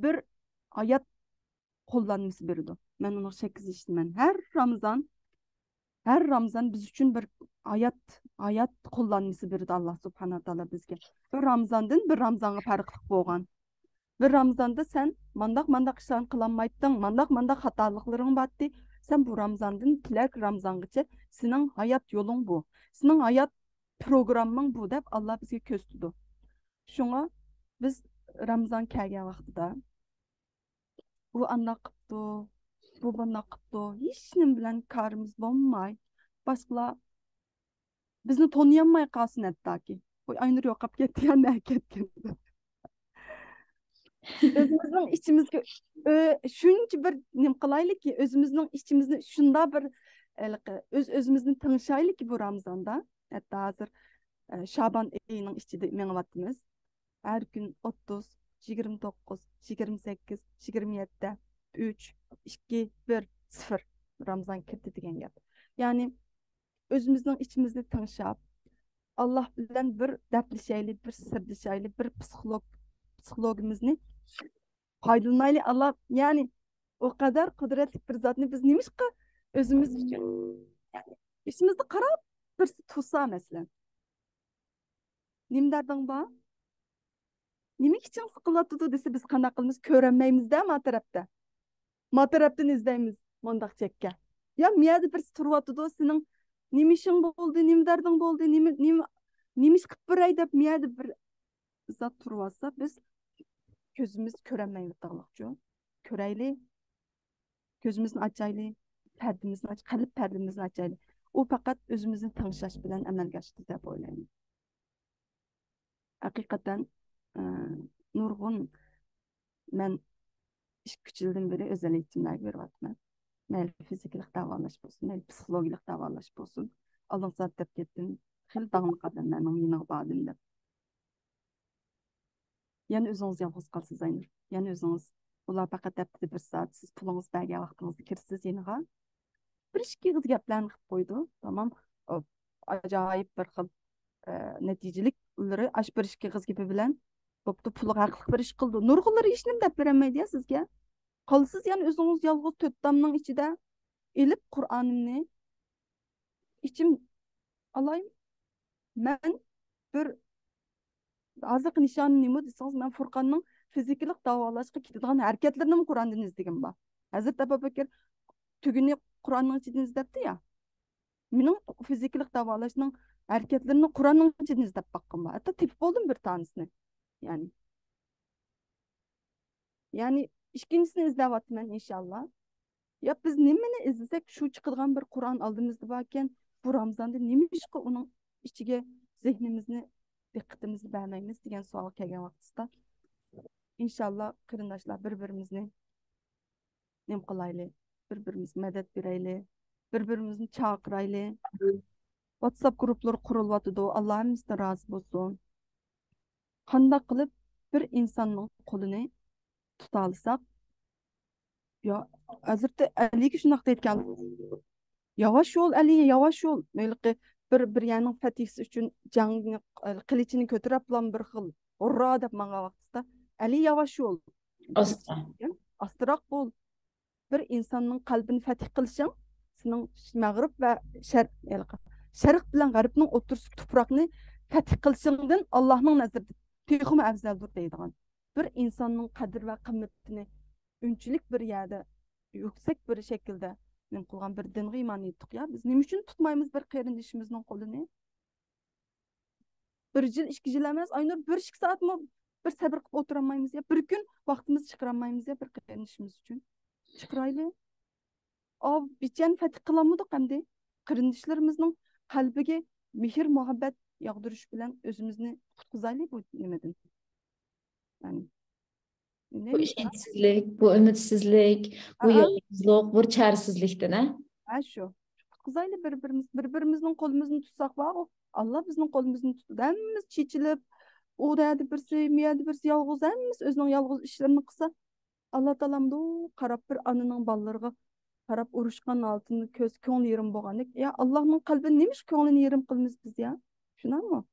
Speaker 2: bir hayot qo'llanmasi berdi. Men uni cheksiz ishlayman. Her Ramazan biz üçün bir hayat kullanması berdi Allah subhanahu taala bizge. Bir Ramazandan bir Ramazanga farqlıq bolgan. Bir Ramazanda sen mandaq işlerini kılanmaydın, mandaq hatalıkların battı. Sen bu Ramazandan tilek Ramazangacha senin hayat yolun bu. Senin hayat programın bu dep Allah bizge köz tutdu. Şuna biz Ramazan kelgen vaqtida bu anda qıptı, bu bana qıptı. Hiç nim bilen karımız bolmay. Başqalar bizni tanıyanmay qalsın hattaki. Oy Aynur yo'qab ketdi, yana ketdi. Özümüzün içimizge şuncha bir nim qilaylik ki özümüzün içimizni şunda bir özümüzni tanışaylik ki bu Ramazanda. Hatta hazır Şaban ayının içinde meňiwatymyz. Her gün 30, 29, 28, 27, 3, 2, 1, 0 Ramazan kirdi degan gap. Yani özümüzün içimizni tanışap Allah bilen bir dertleşeyli, bir sırdaşaylı, bir psikologimizni faydalanaylı. Allah yani o kadar kudretli bir zatını biz neymiş ki özümüz için yani işimizde karab bir tutsa mesela. Nim derdin ba? Nimek için sıkılatıdı dese biz kanakılımız köremeyimiz de ma tarafta. Ma taraftan izleyimiz mondak çekke. Ya miyade bir turvatıdı senin nimişin boldu, nim derdin boldu, nimiş kıpıray dep miyade bir zat turvasa biz gözümüz köremeyimiz dağlıqçı. Köreyli, gözümüzün açaylı, perdemizin aç, kalp perdemizin açaylı. O fakat özümüzün tanışaş bilen amelga açtı dep oylayım. Hakikaten nurgun men iş küçüldüm beri özel eğitimler verivatman. Mel fiziklik davalaş bolsun, mel psikologik davalaş bolsun. Alın zat dep kettim. Hil dağınık adamlarının yine bağdım dep. Yani özünüz yalğız qalsız Aynur. Yani özünüz ular fakat depti bir saat siz pulunuz berge vaqtınızda kirsiz yeniga. Bir iki kız gaplarını qilib qo'ydi. Tamam. Acayip bir xil neticelikleri aş bir iki kız gibi bilen boptu pulu haqlıq bir iş qildi. Nurgulları hiç nim dep beremeydi ya sizge. Qalsız yani özünüz yalğız töt damның içinde elip Kur'an'ını içim alayım. Men bir azık nişanı nima deseniz men Furqanның fiziklik davalashga ketadigan harakatlarini Kur'an'dan izledim ba. Hazrat Abu Bakr tügünü Kur'an'ның içinden izledi ya. Mening fiziklik davalashning harakatlarini Kur'an'ның içinden izlep baktım ba. Hatta tip oldum bir tanesini. Yani ikincisini izlevatman inşallah. Ya biz nimeni izlesek şu çıkılgan bir Kur'an aldığımızda bakken bu Ramazan'da neymiş ki onun içine zihnimizni dikkatimizi vermemiz diyen sual kelgen vaxtda inşallah kırındaşlar birbirimizni nem kılaylı, birbirimiz medet bireyli, birbirimizni çağıraylı. WhatsApp grupları kurulvatıdı. Allah'ım bizden razı olsun. Kanda kılıp bir insanın kolunu tutalsak ya hazırda 50 kişi nakde etken yavaş ol Ali yavaş ol melki bir yanın fatihsi üçün canını kılıçını götürüp lan bir xil urra dep manga vaqtda Ali yavaş ol
Speaker 1: Asla.
Speaker 2: astırak bol bir insanın kalbini fatih kılışın senin Mağrib ve Şerq bilen Garibning otursu tupraqni fatih kılışından Allah'ın nazarında tüyxüm afzaldır deydigan bir insanın kadir ve kıymetini ünçülük bir yerde yüksek bir şekilde nem kılgan bir dingi iman ettik ya biz nima üçün tutmaymiz bir qerindişimizning qo'lini bir yil 2 yil emas aynur 1-2 saat mı bir sabr qilib o'tiramaymiz ya bir kun vaqtimizni chiqaramaymiz ya bir qerindishimiz uchun chiqirayli biçen fatih qilamadik endi qerindishlarimizning qalbiga mehr muhabbat yog'dirish bilan o'zimizni qutqizaylik bu nimadan yani ne
Speaker 1: Bu
Speaker 2: deysan
Speaker 1: işsizlik, bu ümitsizlik, bu yalnızlık, bu çaresizlikten ha?
Speaker 2: Şu. Kızayla birbirimizin kolumuzunu tutsak var o. Allah bizim kolumuzni tuttu. Hemmimiz çiçilip o derdi birisi, miyadi birisi yalğız hemmimiz özünün yalğız işlerini kısa. Allah talam da qarab bir anının ballarına qarab uruşkan altını köz köngül yerim bolğanık. Ya Allah'ın kalbini nemiş köngülünü yerim kılmız biz ya. Şuna mı?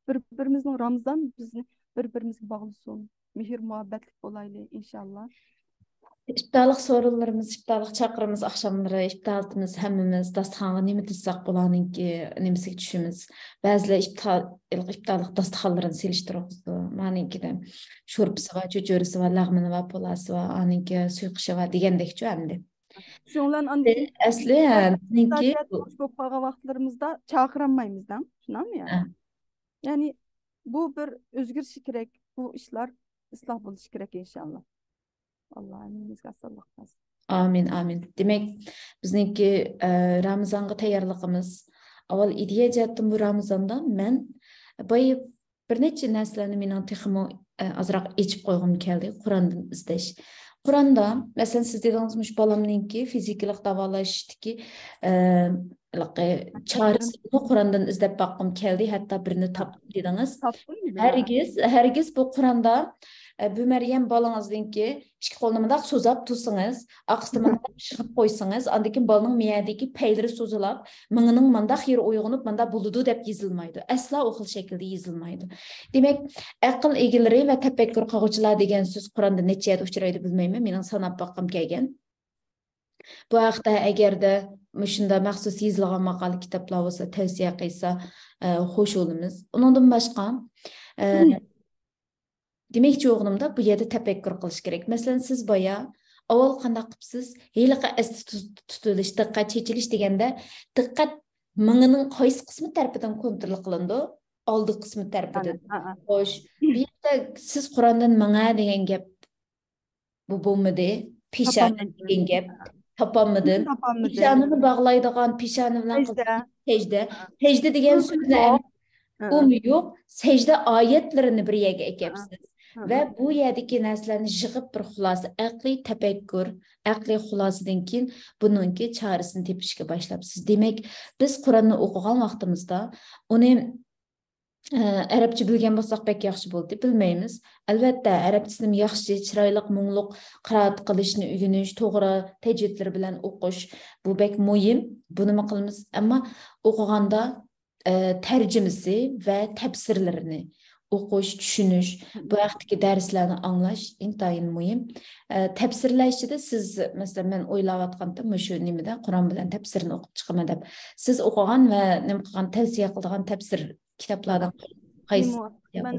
Speaker 2: Birbirimizin Ramazan bizni birbirimizge bağlısın. Mehir muhabbetlik olaylı inşallah.
Speaker 1: İptalik sorularımız, iptalik çakırımız, akşamları, iptalitimiz, hemmimiz, dastıxanğa nemi tizsaq bolanın ki, nemisik düşümüz. Bazılar iptalik dastıxanların seliştirimizi, maninki de şurpisi va, cücürisi va, lağmını va, polası va, aninki suyqışı va, degendek emdi.
Speaker 2: Şunlan andikin
Speaker 1: Asli, ninki,
Speaker 2: boş bolup kalgan vaqtlarımızda çağıramayımızdan. Şuna mı yani? Yani bu bir özgürlüş gerek. Bu işler ıslah buluş gerek inşallah. Allah eminizge sağlık olsun.
Speaker 1: amin, amin. Demek, bizninki Ramazan'a tayarlığımız, aval ideya jattım bu Ramazan'da, men bayı bir neçe näslerini mening texmo azroq echib qo'yg'im keldi Qur'ondan izlash. Qur'onda mesela siz dedingiz balamninki fizikalik davolashdiki chorasini Qur'ondan izlab boqqim keldi, hatto birini topdim dedingiz.
Speaker 2: Taptın gibi ha.
Speaker 1: Hergiz bu Qur'onda bu Meryem balangızdaki iki kolunu mındaq sozap tutsanız, aqısını mındaq шығып qoysanız, andakin balının miyadaki peyleri sozulap, mыңының mındaq yeri uyğunup mındaq buludu dep yazılmaydı. Asla o xil şekilde yazılmaydı. Demek, aql egileri ve tefekkür qilguvchilar degan söz Qur'onda necha yerde uchraydi bilmayman, mening sanab boqqim kelgan. Bu haqda agarda shunda maxsus yozilgan maqola kitoblar bo'lsa, tavsiya qilsa, xo'sh bo'lamiz. Undan boshqa Demek oğlumda bu yerde tefekkür kılış gerek. Mesela siz baya avval qanday qıpsız, heyliqi esti tutuluş, diqqat çekiliş degende, diqqat mыңының qaysi qismi tarafidan kontrol qilindi? Oldi qismi tarafidan. Xo'sh, bu yerda siz Qur'ondan manga degan gap bu bo'lmadi. Peshona degan gap topolmadim. Peshonani bog'laydigan, peshona bilan secde. Secde degan so'zni bu mu yo'q? Secde oyatlarini bir yerga ekyapsiz. Ve bu yerdeki neslerini jığıp bir xulası, aqli tefekkür, aqli xulasıdan keyin bununki çaresini tepishga başlapsiz. Demek biz Qur'onni o'qigan vaqtimizda uni arabcha bilgan bo'lsak bek yaxshi bo'ldi, bilmaymiz. Albatta, arabchasini yaxshi, chiroyli, mungluq qiroat qilishni o'rganish, to'g'ri tajvidlar bilan o'qish bu bek muhim. Buni nima qilamiz? Ammo o'qiganda tercümesi ve tefsirlerini okuş, düşünüş, bu vaxtki derslerini anlaş intayin mühim. Tefsirleşçide siz mesela ben oylavatqandım şu nimede Kur'an bilen tefsirini okup çıkama dep. Siz okugan ve nim qilgan tavsiya qilgan tefsir kitaplardan qaysi?
Speaker 2: Ben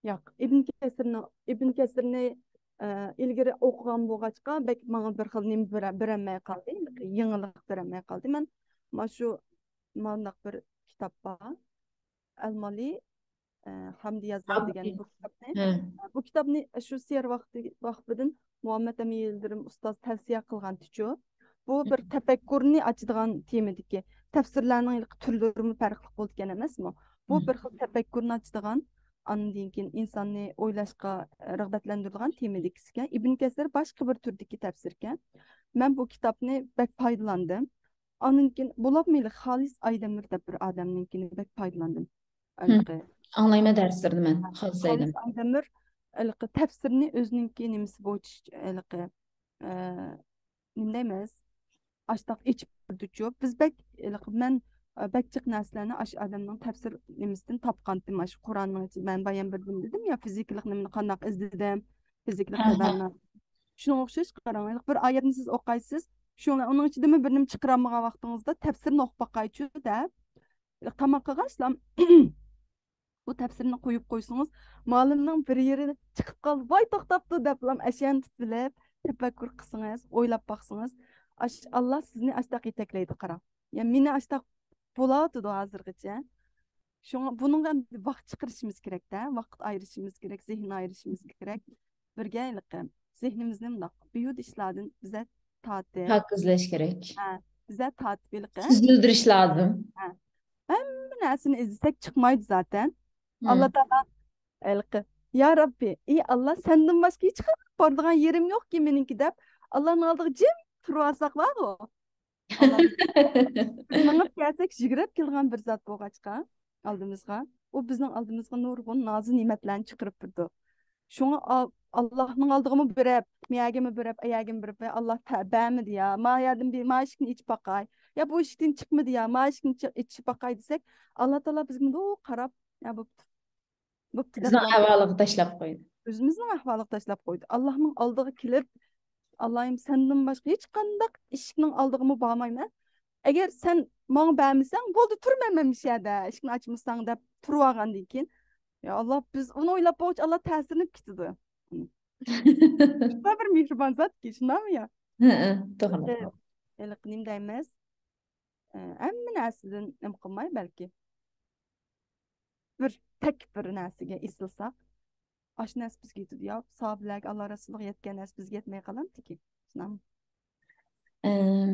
Speaker 2: Yo'q, Ibn Kesirni ilgari o'qigan bo'lg'achqa bek menga bir xil nim berilmay qoldi, yangilik berilmay qoldi. Men mana shu mandaq bir kitap bor. Almali Hamdi Yazar degan bu kitobni. Bu kitobni shu ser vaqtidan Muhammed Emin Yıldırım Ustaz tavsiye kılgan tüçü. Bu bir tefekkürünü açıdığan temedeki tefsirlerinin türlürümü farklı bolgan emasmı? Bu bir xil tefekkürünü açıdığan andan keyin insonni o'ylashga rag'batlantiradigan temadagisiga Ibn Kesir başka bir turdagi tafsirkan. Men bu kitobni bek foydalandim. Ondan keyin bo'lolmaydi xolis Aydemir deb bir odamninkini bek foydalandim.
Speaker 1: Anlayma derslerdi ben.
Speaker 2: Xolis Aydemir tafsirni o'zininki nimasi bo'yicha nima deymiz? Açtaq iç durducu. Biz bek men bekçik nəslərini aş adamның təfsir niməsindən tapqandım. Aş Qur'anның içi ben bayan bildim dedim ya fiziklik niməni qandaq izledim. Fiziklik təbərni. Şuna oxşaş qarаңыз. Bir ayətni siz oqaysınız. Şuna onun içində bir nim çıxıramığa vaxtınızda təfsirini oxup baqayçı da tamam qılğansam bu təfsirini qoyub qoysunuz. Malımның bir yeri çıxıb qaldı. Vay toxtapdı deplam əşyan tutulub təfəkkür qısınız, oylab baxsınız. Allah sizni açtaq yetekleydi qara. Yani meni açtaq boladı da hazırgıca. Şuna bununla vaqt çıkarışımız gerek de, vaqt ayrışımız gerek, zihin ayrışımız gerek. Birgeylikle zihnimizde mundaq büyüd işladın bize tatil.
Speaker 1: Hak izleş gerek.
Speaker 2: Bize tatillik.
Speaker 1: Süzüldürüş lazım.
Speaker 2: Hem nesini izlesek çıkmaydı zaten. Allah Ta'ala ya Rabbi, iyi Allah senden başka hiç bardığın yerim yok ki meninki dep. Allah'ın aldığı cim turu alsak var o. Sanıp gelsek jigirip kelgan bir zat boğaçka aldığımızga. O bizden aldığımızga nurgun nazı nimetlerini çıkırıp durdu. Şuna Allah'ın aldığımı bürep, miyagimi bürep, ayagimi bürep ve Allah beğenmedi ya. Ma yardım bir maaşkini iç bakay. Ya bu işten çıkmadı ya. Maaşkini iç bakay desek Allah Teala bizim de o karab ya bu
Speaker 1: Bizden ahvalığı taşlap koydu.
Speaker 2: Özümüzün ahvalığı taşlap koydu. Allah'ın aldığı kilip Allah'ım senden başka hiç kandak işinin aldığımı bağmayım. Eğer sen bana beğenmişsen boldu turmamemiş ya da işini açmışsan da turvagan deyken. Ya Allah biz onu oylap boğuç Allah təsirini kitidi. Şuna bir mihriban zat ki şuna mı ya?
Speaker 1: Doğru.
Speaker 2: Neyim deymez. Əmmin əslidin nəm qılmay belki. Tek bir nəsigə isilsaq. Aş nəs biz getidi ya. Sahabiləg Allah Rasulullah yetken nəs biz getmeye qalamdı ki. Şuna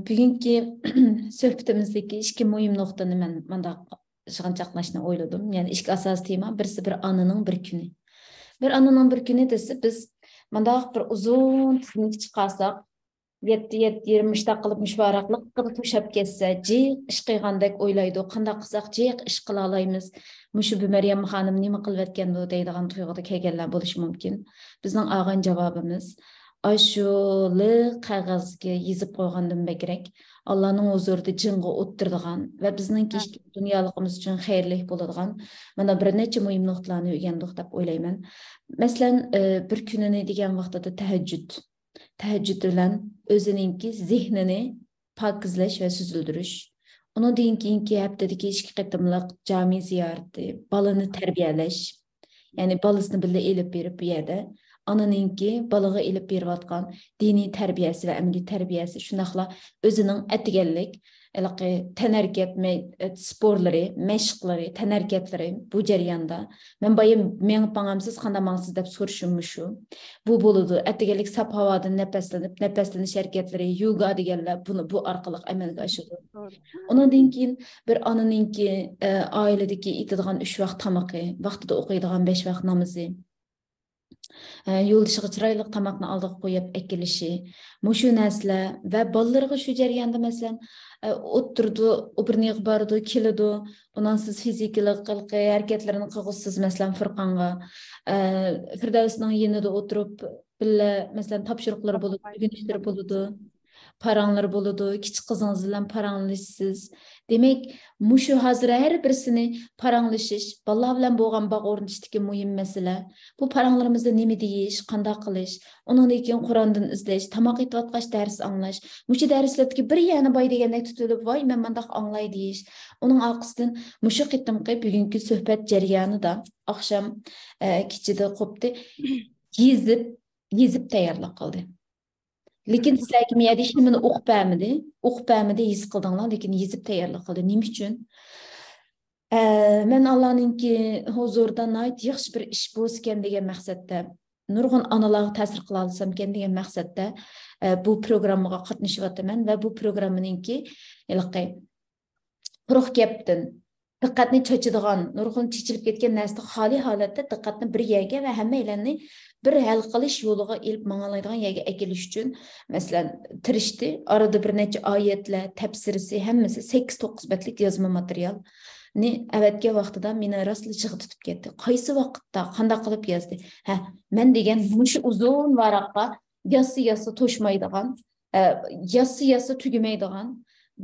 Speaker 1: Bugünkü söhbetimizdeki iki mühim noktani men manda şıgınçaqlaşını oyladım. Yani iki asas tema birisi bir anının bir günü. Bir anının bir günü dese biz manda bir uzun tizimlik çıkarsak 7-20 qılıp müşvaraklık qılıp tuşap kesse cik iş qıygandek oylaydı. Qanda qısaq cik iş qıla alaymiz. Muşu bir Meryem Hanım nima qılıb etkendi deydigan tuyg'uda kelganlar bo'lishi mumkin. Bizning olgan javobimiz ashuli qog'ozga yozib qo'ygandan bekrak Allohning huzurida jinga o'ttirdigan va bizning dunyoligimiz uchun xayrli bo'ladigan mana bir necha muhim nuqtalarni o'rgandik deb o'ylayman. Masalan, bir kunini degan vaqtida tahajjud bilan o'zininki zehnini pokizlash va süzüldürüş. Onun keyinki haftadagi 2 qatimliq cami ziyarati, balani tarbiyalash, ya'ni balasini birga elib berib bu yerda ananinki balaga elib berayotgan diniy tarbiyasi va amaliy tarbiyasi shunaqla o'zining atiganlik, tanarkat sporlari, mashqlari, tanarkatlari bu jarayonda men bayım meni pangamsiz qandamangsiz deb so'rashim shu. Bu bo'ladi atiganlik sap havodan nafaslanish harakatlari, yoga deganlar bu orqali amalga oshadi. Ondan keyin bir ananinki oiladagi etadigan 3 vaqt tamoqi, vaqtida o'qiydigan 5 vaqt namozi, yo'ldishiga chiroyli tamoqni oldiga qo'yib ekilishi, mushu narsalar va bolalarga shu jarayonda masalan o'tirdi, o'birniga bordi, keladi, undan siz fizikalik harakatlarini qilg'isiz masalan Furqonga Firdavsning yanida o'tirib billa masalan topshiriqlar bo'ladi, o'rganishlar bo'ladi. Paranglar boludu, kichik qizingiz bilan paranglashiz. Demak, mushu hozir har birisini paranglashish, bolalar bilan bo'lgan bog' o'rnatishdagi muhim masala. Bu paranglarimizda nima deyish, qanday qilish, undan keyin Qur'ondan izlash, tamoq etayotgan dars anglash. Mushu darslardagi bir yana boy degandek tutilib, voy men mendaq anglay deyish. Uning orqasidan mushu qitimqi bugungi suhbat jarayonida oqshom kechida qopdi yezib tayyorlab qildi. Lekin sizlarga men deyishimni o'qib bermadi, his qildinglar, lekin yezib tayyorlab qildi. Nima uchun? Men Allohninki huzurida yaxshi bir ish bo'lsin degan maqsadda nurg'un onalarga ta'sir qila olsam ekan degan maqsadda bu programmaga qatnashyapman va bu programmaninki quruq gapdan diqqatni cho'chadigan, nurg'un chechilib ketgan narsadan xoli holatda diqqatni bir yerga va hammalarni bir hal qilish yo'liga ilib manglaydigan yerga akilish uchun masalan tirishdi. Arada bir necha oyatlar, tafsirisi, hammasi 8-9 betlik yozma material ni avatga vaqtida meni rostli chig'i tutib ketdi. Qaysi vaqtda qanday qilib yozdi? Men degan mushu uzun varaqqa yassi to'shmaydigan, yassi tugamaydigan,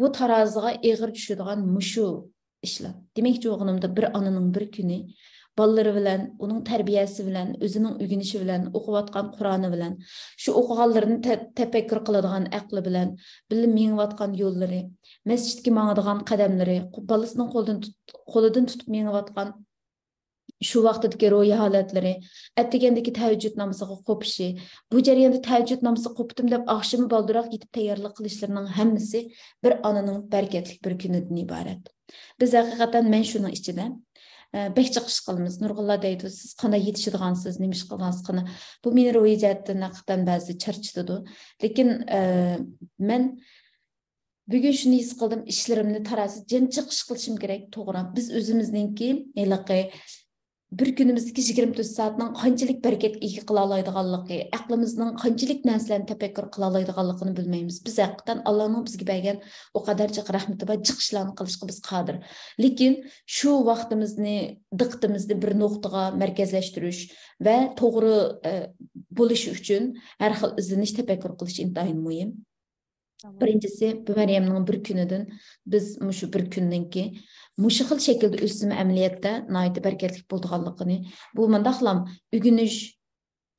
Speaker 1: bu taroziga ig'ir tushadigan mushu ishlar. Demakchi o'g'limda bir onaning bir kuni balları bilan, onun tərbiyəsi bilan, özünün öyrənişi bilan, oxuyatqan Qur'anı bilan, şu oxuğanlarını təfəkkür qıladigan aqlı bilan, bilib mengiyatqan yolları, məscidga mangadigan qadamları, balasının qo'lidan tutib mengiyatqan şu vaqtdagi ro'yi holatlari, attigandagi tahajjud namoziga qo'pishi, bu jarayonda tahajjud namozi qo'pdim deb oqshimi baldiroq yetib tayyorlik qilishlarining hammasi bir onaning barkatli bir kunidan iborat. Biz haqiqatan men shuning ichida bek chiqish qilamiz. Nurg'ullar deydi, siz qanday yetishadigansiz, nima ish qilgansiz qana. Bu meni ro'yi jihatdan haqiqatan ba'zi charchitadi. Lekin men bugun shuni his qildim, ishlarimni tarasi jimjiq ish qilishim kerak, to'g'ri. Biz o'zimizningki bir günümüzdeki 24 saatning qanchalik barakatga ega qila oladiganligi, aqlimizning qanchalik narsalarni tafakkur qila oladiganligini bilmaymiz. Biz haqiqatan Allohning bizga bergan o qadarcha rahmati va chiqishlarni qilishga biz qodir. Lekin shu vaqtimizni, diqqatimizni bir nuqtaga markazlashtirish va to'g'ri bo'lish uchun har xil izlanish, tafakkur qilish intayin muhim. Birinchisi, bu Maryamning bir kunidan biz mushu bir kundanki mushu xil shaklda o'sim amaliyotda nihoyat barakatli bo'lganligini, bu mandaqlam o'rganish,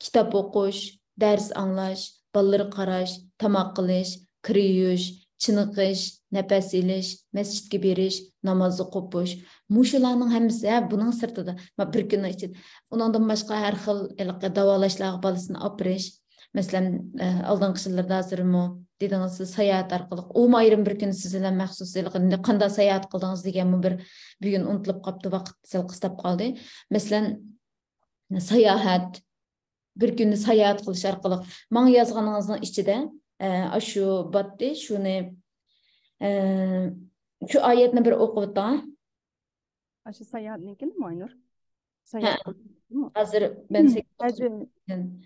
Speaker 1: kitob o'qish, dars anglash, bolalarga qarash, tamoq qilish, kir yuvish, chiniqish, nafas olish, masjidga berish, namoz o'qish, mushularning hammasi buning sirtida bir kun ichida undan boshqa har xil davolashlarga bolasini olib berish. Masalan, oldingi yillarda hozirmi dedingiz, sayohat orqali u ayrim bir kun siz bilan maxsus qanday sayohat qildingiz deganmi bir bugun unutilib qolibdi, vaqt sal qistab qoldi. Masalan, sayohat, bir kunni sayohat qilish orqali menga yozganingizning ichida shu batdi, shuni shu oyatni bir o'qib o'ting.
Speaker 2: Shu sayohatnikini Moynur? Sayohat qildingizmi?
Speaker 1: Hozir men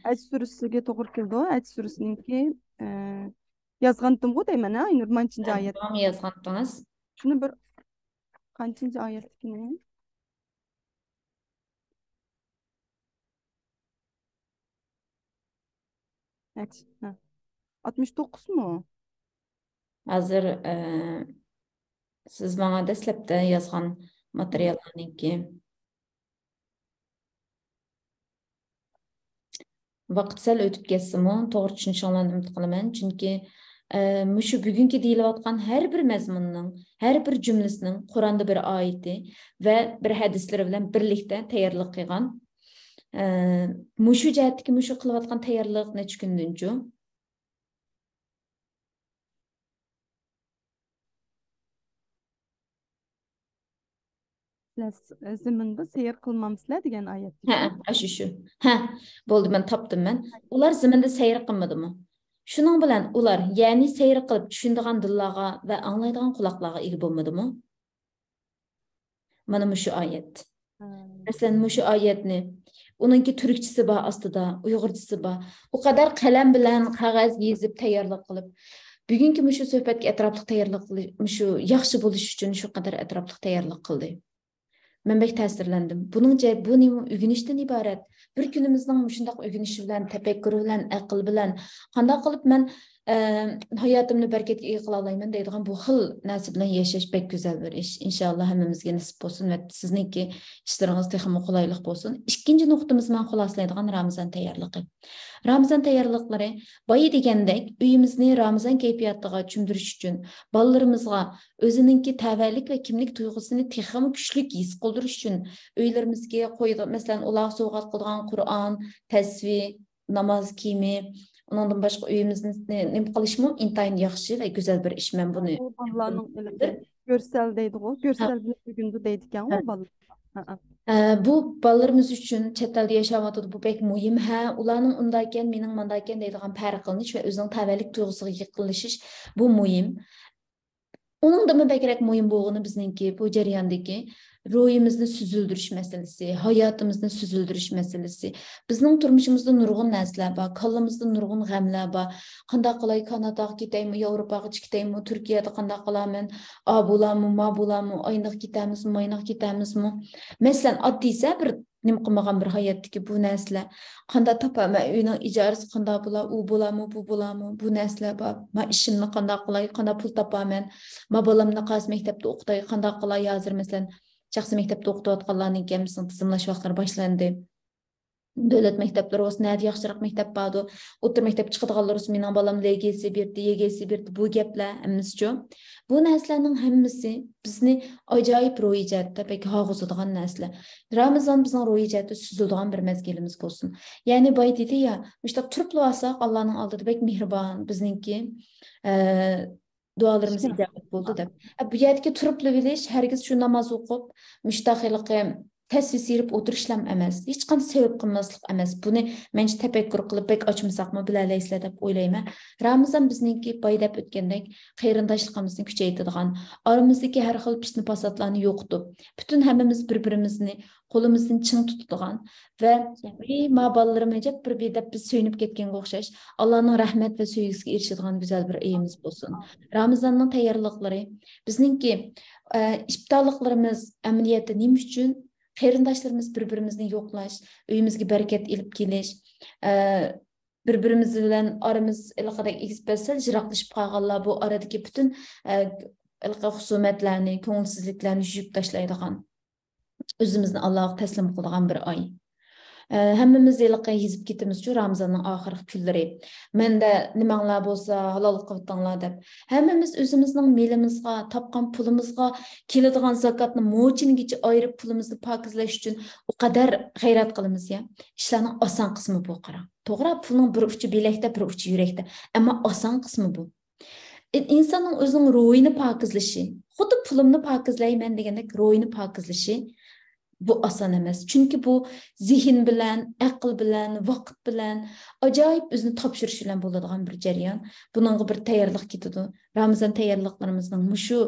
Speaker 2: Haj surasiga to'g'ri keldi. Haj surasiningki yozgandim-ku deyman, Aynur, qanchinchi oyat?
Speaker 1: Tamam, yozgandingiz.
Speaker 2: Shuni bir qanchinchi oyatnikini? Haj, 69 mu?
Speaker 1: Hozir siz menga dastlabda yozgan materiallarniki vaqt sal o'tib ketsa-mu, to'g'ri tushunishinglarni umid qilaman. Chunki mushu bugungi deyilayotgan har bir mazmunning, har bir jumlasining Qur'onda bir oyati va bir hadislari bilan birlikda tayyorlik qilgan. Mushu jihatdagi mushu qilayotgan tayyorlik necha kundan-chu?
Speaker 2: Ziminda seyir qilmamsizlar degan oyat.
Speaker 1: Shu. Bo'ldi, men topdim men. Ular ziminda sayr qilmadimi? Shuning bilan ular, ya'ni sayr qilib tushunadigan dillarga va anglaydigan quloqlarga ega bo'lmadimi? Mana mushu oyat. Masalan, mushu oyatni uningki turkchisi bor ostida, uyg'urchisi bor. U qadar qalam bilan qog'oz yozib tayyorlik qilib, bugungi mushu suhbatga atrofli tayyorlik qilish, mushu yaxshi bo'lish uchun shu qadar atrofli tayyorlik qildi. Men bek ta'sirlandim. Buningcha bu nima o'rganishdan iborat. Bir kunimizning shunday o'rganishi bilan, tafakkuri bilan, aql bilan qanday qilib men hayotimni barakatga ega qila olayman deydigan bu xil narsa bilan yashash bek go'zal bir ish. Inshaalloh hammamizga nasib bo'lsin va sizningki ishlaringiz texmo qulaylik bo'lsin. Ikkinchi nuqtamiz men xulosalaydigan Ramazon tayyorligi. Ramazon tayyorliklari boya degandek uyimizni Ramazon kayfiyatiga cho'mdirish uchun bolalarimizga o'zininki tavallik va kimlik tuyg'usini texmo kuchli his qildirish uchun uylarimizga qo'ygan, masalan, ular sovg'at qilgan Qur'on, tasvir, namoz kiyimi, ondan boshqa uyimizni nima qilishmi intayin yaxshi va go'zal bir ish. Men buni
Speaker 2: bolalarning görsel deydi o. Görsel bilan bugundu deydigan o bolalar.
Speaker 1: Bu ballarımız üçün chet eldə yaşamatıdı, bu pek mühim. Ularning undayken, mening mandayken deydigan farq qilinish va o'zining tavallik tuyg'usiga yiqilishish bu mühim. Onun da mı bekerek mühim boğunu bizninki bu jarayondagi ruhimizni süzüldürüş meselesi, hayatımızını süzüldürüş meselesi. Bizning turmushimizda nurg'un narsalar bor, kallamizda nurg'un g'amlar bor. Qanday qilay, Kanadaga ketaymi, Yevropaga ketaymi, Turkiyada qanday qilaman, a bo'lammi, ma bo'lammi, oynoq ketamizmi, maynoq ketamizmi? Masalan, oddiysa bir nim qilmagan bir hayotdagi bu narsalar qanday topaman, uyning ijarasi qanday bo'la, u bo'lammi, bu bo'lammi? Bu narsalar bor. Ma ishimni qanday qilay, qanday pul topaman? Ma bolamni qaysi maktabda o'qitay, qanday qilay hozir masalan shaxsiy maktabda o'qitayotganlarning kamisining tizimlash vaqtlari boshlandi. Davlat maktablari olsun, nerede yaxshiroq maktab bordi, o'rta maktab chiqadiganlar olsun, mening bolam LGS berdi, YGS berdi, bu gaplar hammasichu. Bu narsalarning hammasi bizni ajoyib ro'yijatda pek hog'izadigan narsalar. Ramazon bizning ro'yijatda suziladigan bir mezgilimiz bo'lsin. Ya'ni boy dedi ya, müştaq turib olsak Allohning oldida pek mehribon bizningki dualarımız icabet buldu deb. Bu yerga turib bilish, herkes şu namoz o'qib, mushtaqiligi tasvir serib o'tirishlam emas. Hech qanday sebep qilmaslik emas. Buni mencha tafakkur qilib bek ochmasaqmi bilalaysizlar deb o'ylayman. Ramazon bizningki boy deb o'tgandek qarindoshligimizni kuchaytiradigan, oramizdagi har xil pishni pasatlarni yo'qitib, butun hammamiz bir-birimizni qo'limizdan ching tutadigan va ma bolalarim ajab bir bedab biz so'yinib ketganga o'xshash Allohning rahmat va sevgisiga erishadigan go'zal bir ayimiz bo'lsin. Ramazonning tayyorliklari bizningki iftorliklarimiz amaliyotda nima uchun qarindoshlarimiz bir-birimizni yo'qlash, uyimizga barakat ilib kelish, bir-birimiz bilan oramiz ilqada ekspressal jiroqlashib qolganlar bu aradagi butun ilqa husumatlarni, ko'ngilsizliklarni yuvib tashlaydigan, o'zimizni Allohga taslim qiladigan bir oy. Hammamiz yilqi yezib ketimiz shu Ramazonning oxirgi kunlari. Menda nimanglar bo'lsa halol qiltinglar deb. Hammamiz o'zimizning melimizga, topgan pulimizga keladigan zakotni mo'chinigacha ayirib pulimizni pokizlash uchun o qadar g'ayrat qilamiz ya. Ishlarning oson qismi bu qarang. To'g'ri, pulning bir uchi bilakda, bir uchi yurakda, ammo oson qismi bu. İnsanın o'zining ruhini pokizlashi, xuddi pulimni pokizlayman degandek ruhini pokizlashi bu oson emas. Chunki bu zihin bilan, aql bilan, vaqt bilan ajoyib o'zini topshirish bilan bo'ladigan bir jarayon. Buningga bir tayyorlik ketadi. Ramazon tayyorliklarimizning shu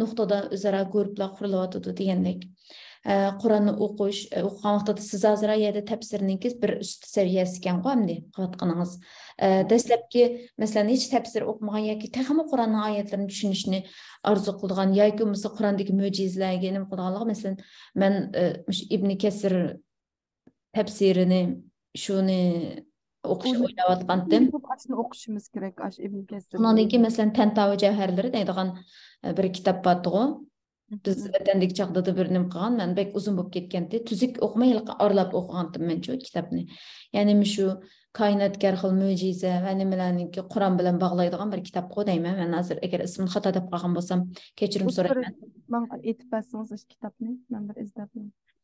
Speaker 1: nuqtada o'zaro guruhlar qurilyotdi degandek. Qur'onni o'qish, o'qigan vaqtda siz hozir yerda tafsirningiz bir ust saviyasi ekan-ku endi qilayotganingiz. Dastlabki, masalan, hech tafsir o'qimagan yoki texmi Qur'onning oyatlarini tushunishni arzu qilgan yoki bo'lmasa Qur'ondagi mo'jizalarga nima qilganlar, masalan, men Ibn Kasir tafsirini shuni o'qishni o'ylayotgandim.
Speaker 2: O'qishimiz kerak Ibn Kasir.
Speaker 1: Undan masalan Tantavi javharlari deydigan bir kitob bor. Biz vatandagi chaqda da bir nim qilgan, men bek uzun bo'lib ketgandi. Tuzuk o'qimay aralab o'qigandim men shu kitobni. Ya'ni shu koinotga har xil mo'jiza va nimalarniki Qur'on bilan bog'laydigan bir kitob qo'ymayman. Men hozir agar ismini xato deb qolgan bo'lsam, kechirim so'rayman.
Speaker 2: Men aytib bersangiz kitobni, men bir izlab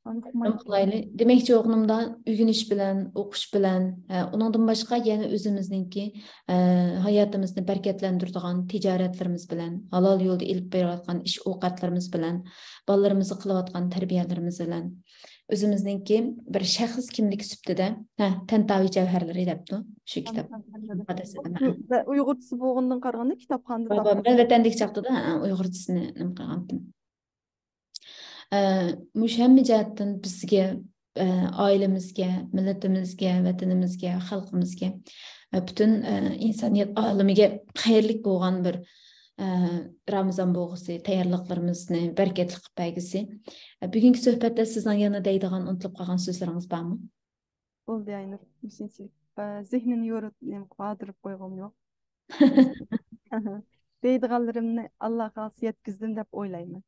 Speaker 1: Demakchi o'g'limda o'rganish bilan, o'qish bilan, undan boshqa yana o'zimizningki hayotimizni barakatlantiradigan tijoratlarimiz bilan, halol yo'lda ilib berayotgan ish ovqatlarimiz bilan, bolalarimizni qilayotgan tarbiyalarimiz bilan o'zimizningki bir shaxs kimlik sifatida Tantavi javharlari debdi shu kitob.
Speaker 2: Uyg'urchasi bo'lgandan qaraganda kitobxonda
Speaker 1: men vatandagi chaqda uyg'urchisini nima qilgandim. Mush hamma jihatdan bizga, oilamizga, millatimizga, vatanimizga, xalqimizga, butun insoniyat olamiga xayrlik bo'lgan bir Ramazon bo'lg'isi, tayyorliqlarimizni barakatli qilib bergisi. Bugungi suhbatda sizning yana deydigan, unutilib qolgan so'zlaringiz bormi?
Speaker 2: Bo'ldi, Aynur. Zihnini yo'rib, qodirib qo'yg'im yo'q. Deydiganlarimni Alloh qalsa yetkizdim deb o'ylayman.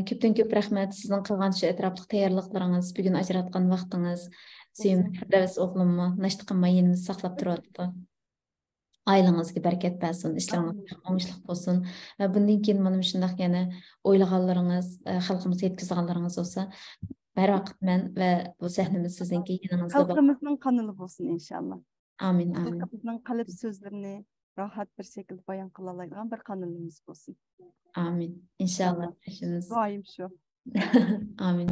Speaker 1: Köpten köp rahmat sizning qilgan shu atrofli tayyorliqlaringiz, bugun ajratgan vaqtingiz, sevimli Firdavs o'g'limni nashta qilmay yenimiz saqlab turibdi. Ailangizga barakat bersin, ishlaringiz o'ngishli bo'lsin. Va bundan keyin mana shundaq yana o'ylaganlaringiz, xalqimizga yetkazganlaringiz bo'lsa, barvaqt men va bu sahnamiz sizningki yaningizda bo'lsin.
Speaker 2: Xalqimizning qanili bo'lsin inshaalloh.
Speaker 1: Amin, amin.
Speaker 2: Xalqimizning qalb so'zlarini rahat bir şekilde bayan kılalaygan bir kanalımız olsun.
Speaker 1: Amin. İnşallah.
Speaker 2: Duayım şu.
Speaker 1: Amin.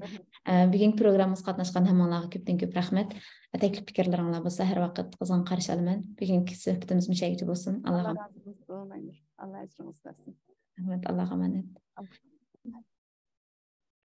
Speaker 1: Bugungi programmamizga qatnashgan hammanglarga ko'pdan-ko'p rahmat. Taklif fikrlaringlar bo'lsa, har vaqt qizg'in qarshi olaman. Bugungi suhbatimiz mushayicha bo'lsin.
Speaker 2: Allah
Speaker 1: Allohga
Speaker 2: razı olsun Aynur. Allah ecrini versin.
Speaker 1: rahmat, Allohga emanet.